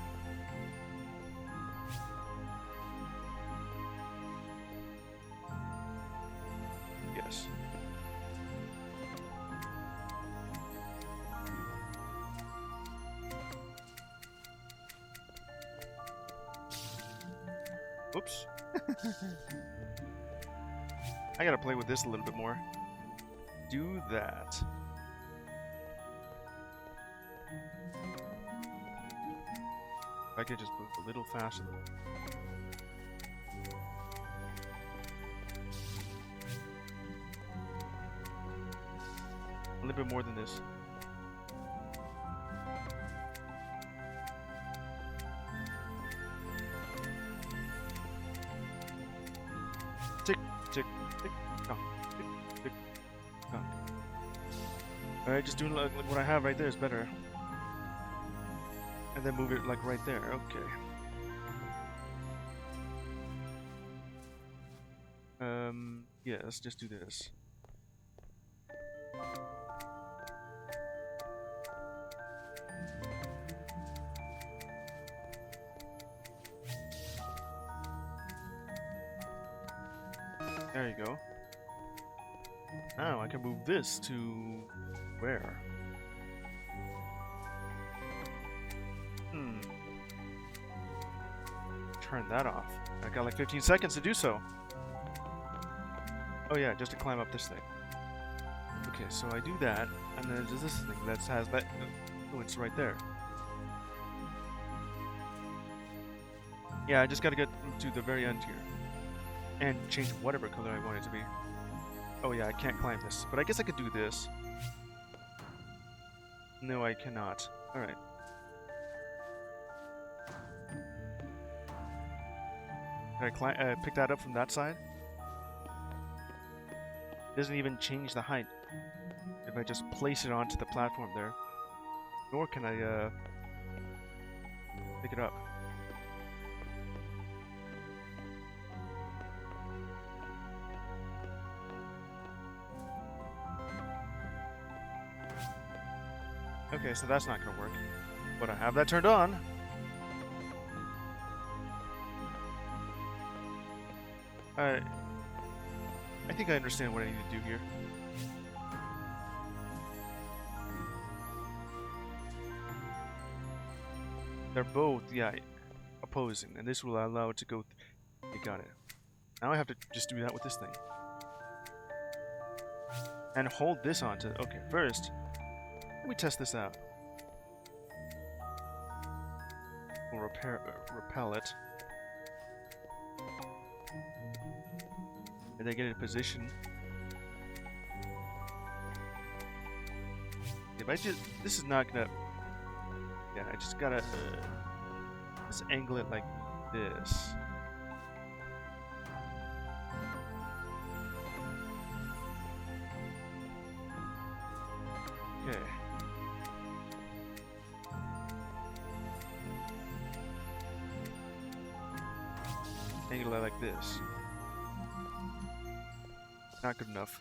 Yes. Oops. I gotta play with this a little bit more. Do that. If I could just move a little faster. A little bit more than this. Tick, tick, tick, tock, tick, tick, tock. Alright, just doing like what I have right there is better. And then move it like right there. Okay. Yeah, let's just do this. There you go. Now I can move this to where? Turn that off. I got like 15 seconds to do so. Oh yeah, just to climb up this thing. Okay, so I do that, and then there's this thing that has that. Oh, it's right there. Yeah, I just gotta get to the very end here. And change whatever color I want it to be. Oh yeah, I can't climb this. But I guess I could do this. No, I cannot. Alright. Can I pick that up from that side? Doesn't even change the height if I just place it onto the platform there. Nor can I pick it up. Okay, so that's not gonna work. But I have that turned on. I think I understand what I need to do here. They're both, yeah, opposing, and this will allow it to go. You got it. Now I have to just do that with this thing. And hold this onto. Okay, first, let me test this out. We'll repel it. And then get it in position. If I just, this is not gonna. Yeah, I just gotta just angle it like this. Okay. Angle it like this. Not good enough.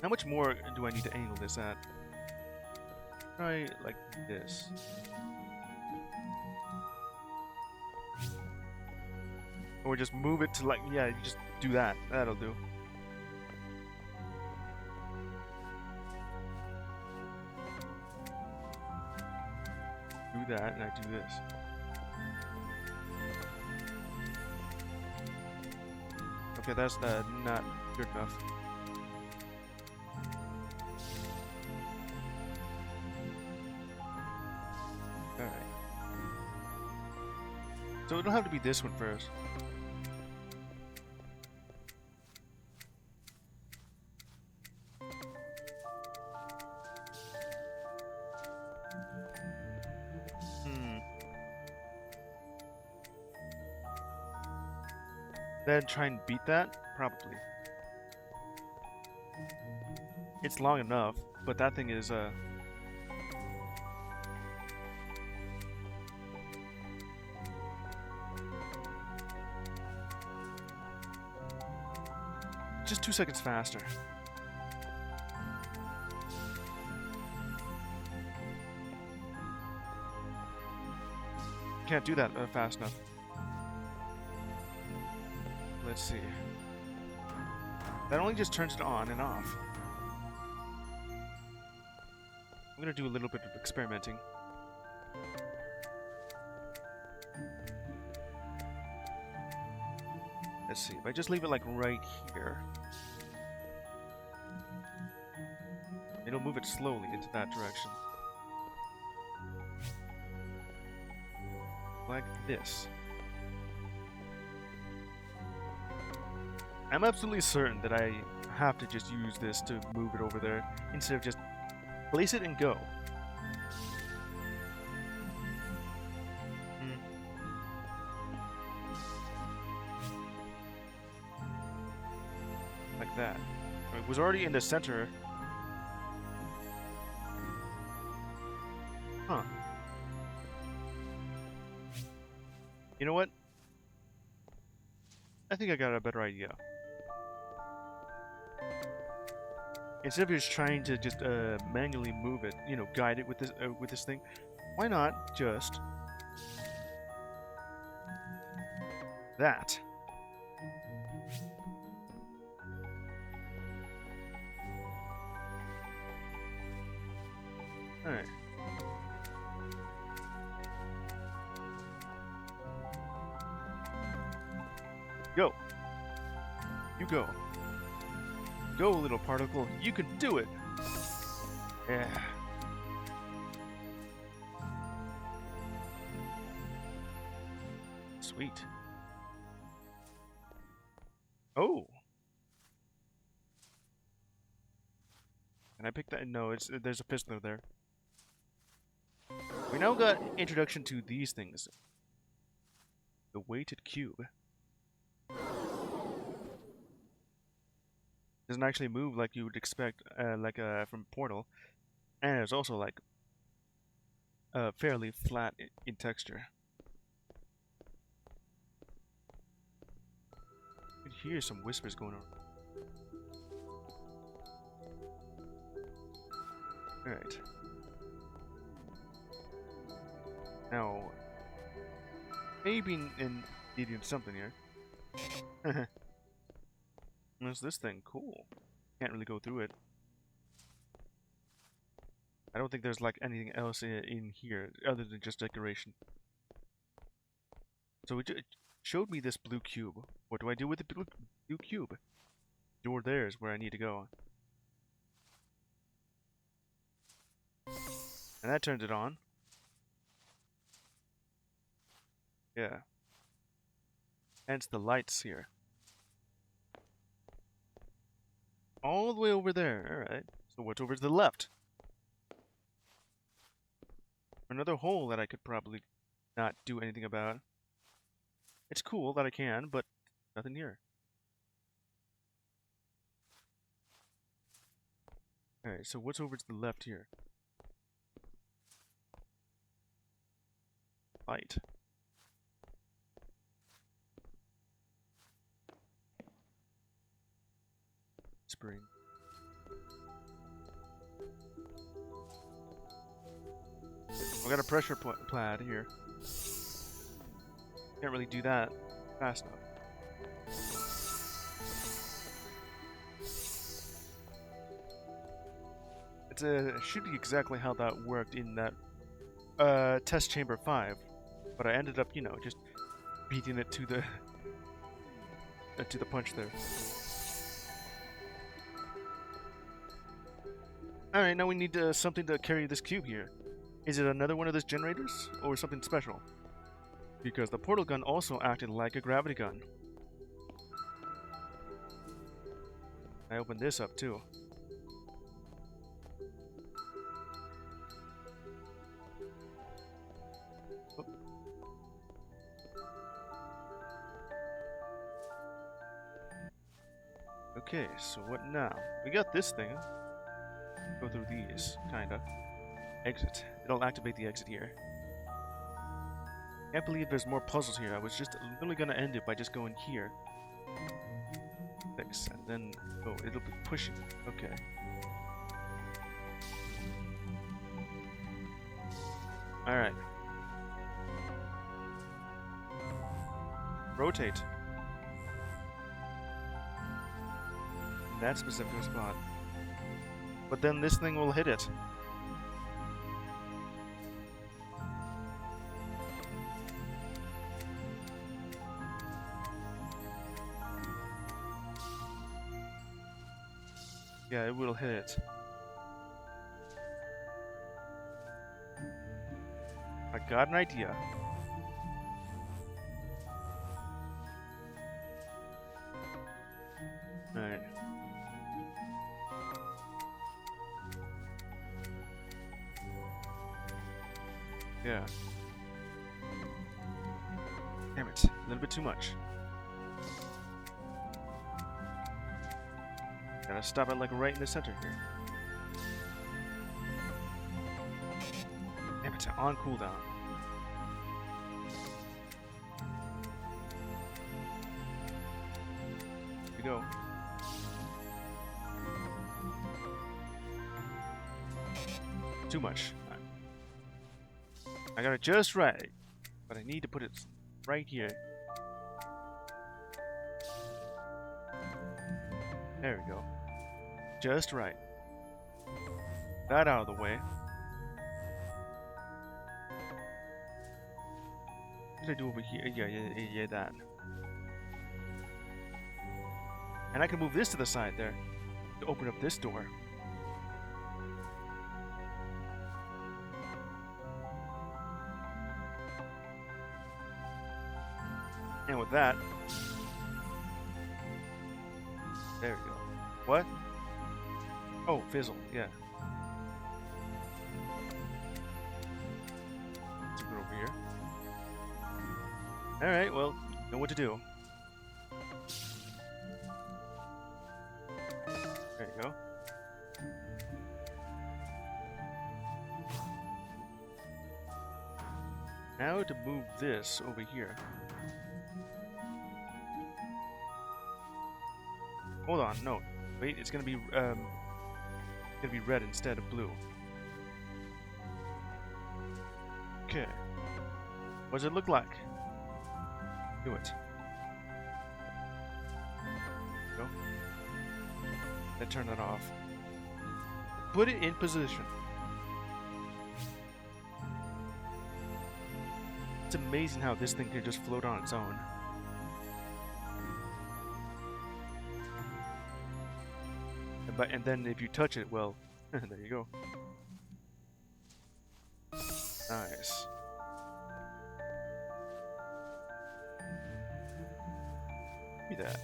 How much more do I need to angle this at? Try like this. Or just move it to like, yeah, you just do that. That'll do. Do that, and I do this. Okay, that's not good enough. Alright. So it'll have to be this one first. Then try and beat that? Probably. It's long enough, but that thing is just 2 seconds faster. Can't do that fast enough. Let's see. That only just turns it on and off. I'm gonna do a little bit of experimenting. Let's see, if I just leave it like right here, it'll move it slowly into that direction. Like this. I'm absolutely certain that I have to just use this to move it over there instead of just place it and go. Like that. It was already in the center. Huh. You know what? I think I got a better idea. Instead of just trying to just manually move it, you know, guide it with this thing, why not just that? All right. Go. You go. Go, little particle. You can do it. Yeah. Sweet. Oh. Can I pick that? No, there's a pistol there. We now got introduction to these things. The weighted cube. Doesn't actually move like you would expect, from Portal, and it's also like fairly flat in texture. You can hear some whispers going on. All right. Now, maybe needing something here. What's this thing? Cool. Can't really go through it. I don't think there's like anything else in here other than just decoration. So it showed me this blue cube. What do I do with the blue cube? Door there is where I need to go. And that turned it on. Yeah. Hence the lights here. All the way over there. Alright. So what's over to the left? Another hole that I could probably not do anything about. It's cool that I can, but nothing here. Alright, so what's over to the left here? Light. Spring. We got a pressure pad here. Can't really do that fast enough. It should be exactly how that worked in that test chamber 5, but I ended up, you know, just beating it to the punch there. Alright, now we need something to carry this cube here. Is it another one of those generators, or something special? Because the portal gun also acted like a gravity gun. I opened this up too. Oh. Okay, so what now? We got this thing. Go through these, kinda. Exit. It'll activate the exit here. Can't believe there's more puzzles here. I was just literally gonna end it by just going here. 6. X, and then oh, it'll be pushing. Okay. All right. Rotate. In that specific spot. But then this thing will hit it. Yeah, it will hit it. I got an idea. Alright. Yeah. Damn it. A little bit too much. Gotta stop it like right in the center here. Damn it. On cooldown. Here we go. Too much. I got it just right, but I need to put it right here. There we go. Just right. That out of the way. What did I do over here? Yeah, that. And I can move this to the side there to open up this door. And with that, there we go. What? Oh, fizzle, yeah. Let's go over here. Alright, well, know what to do. There you go. Now to move this over here. Hold on, no. Wait, it's gonna be red instead of blue. Okay. What does it look like? Do it. Go. Then turn that off. Put it in position. It's amazing how this thing can just float on its own. And then if you touch it, well, there you go. Nice. Give me that.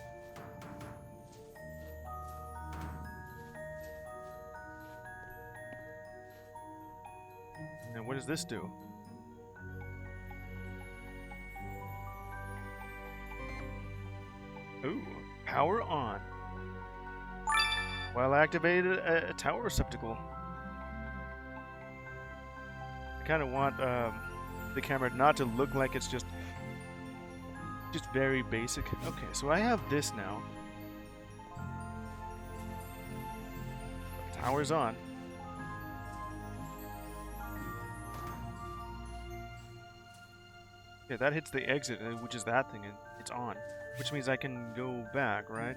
And what does this do? Ooh, power on. While activated a tower receptacle. I kind of want the camera not to look like it's just very basic. Okay, so I have this now. Tower's on. Yeah, that hits the exit, which is that thing, and it's on. Which means I can go back, right?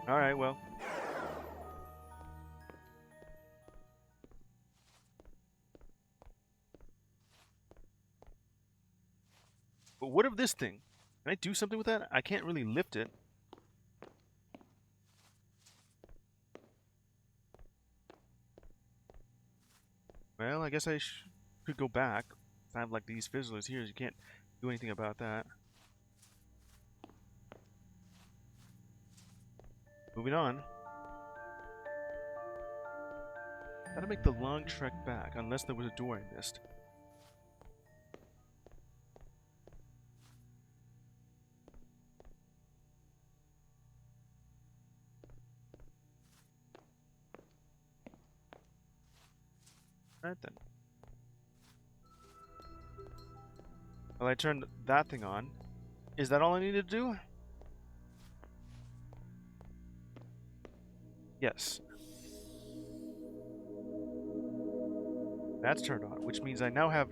Alright, well. But what of this thing? Can I do something with that? I can't really lift it. Well, I guess I could go back. I have like these fizzlers here, you can't do anything about that. Moving on. Gotta make the long trek back, unless there was a door I missed. Alright then. Well, I turned that thing on. Is that all I need to do? Yes. That's turned on, which means I now have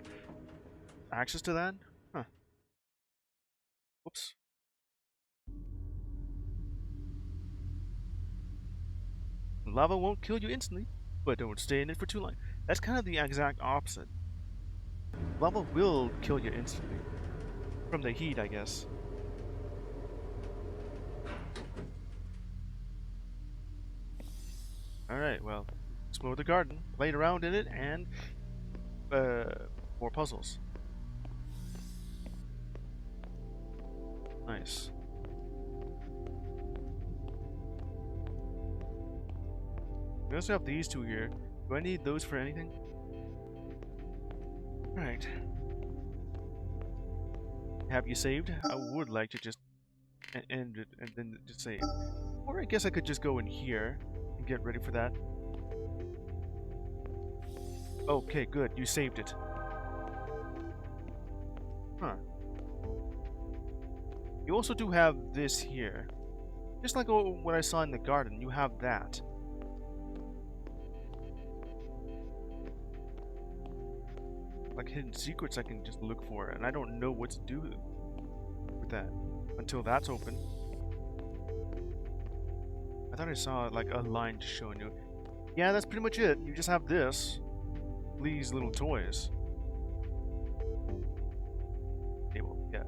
access to that? Huh. Whoops. Lava won't kill you instantly, but don't stay in it for too long. That's kind of the exact opposite. Lava will kill you instantly. From the heat, I guess. Alright, well, explore the garden, played around in it, and more puzzles. Nice. We also have these two here. Do I need those for anything? Alright. Have you saved? I would like to just end it and then just save. Or I guess I could just go in here and get ready for that. Okay, good. You saved it. Huh. You also do have this here. Just like what I saw in the garden, you have that. Like hidden secrets I can just look for, and I don't know what to do with that until that's open. I thought I saw like a line just showing you. Yeah, that's pretty much it. You just have this. These little toys. Okay, well, yeah.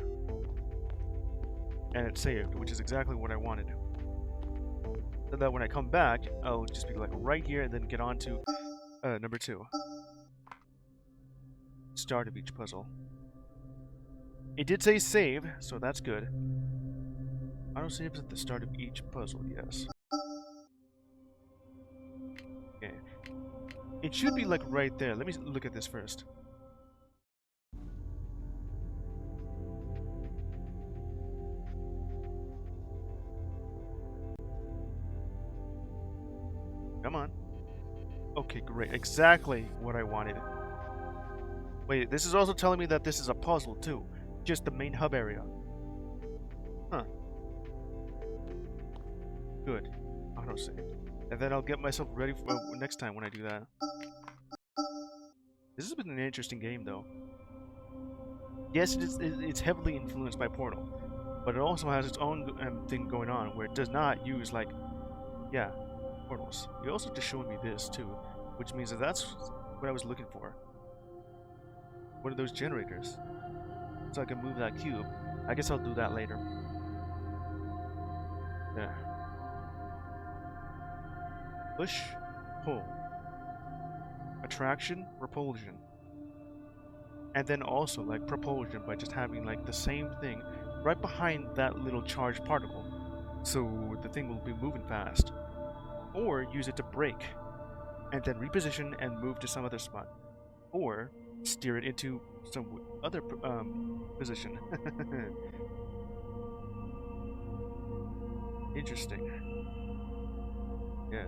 And it's saved, which is exactly what I wanted. So that when I come back, I'll just be like right here and then get on to number 2. Start of each puzzle. It did say save, so that's good. Auto saves at the start of each puzzle, yes. Okay. It should be like right there. Let me look at this first. Come on. Okay, great. Exactly what I wanted. Wait, this is also telling me that this is a puzzle too. Just the main hub area. Huh. Good. Autosave. And then I'll get myself ready for next time when I do that. This has been an interesting game though. Yes, it's heavily influenced by Portal. But it also has its own thing going on where it does not use like, yeah, portals. You're also just showing me this too, which means that that's what I was looking for. What are those generators? So I can move that cube. I guess I'll do that later. There. Push, pull. Attraction, repulsion. And then also like propulsion by just having like the same thing right behind that little charged particle. So the thing will be moving fast. Or use it to brake. And then reposition and move to some other spot. Or steer it into some other position. Interesting. Yeah.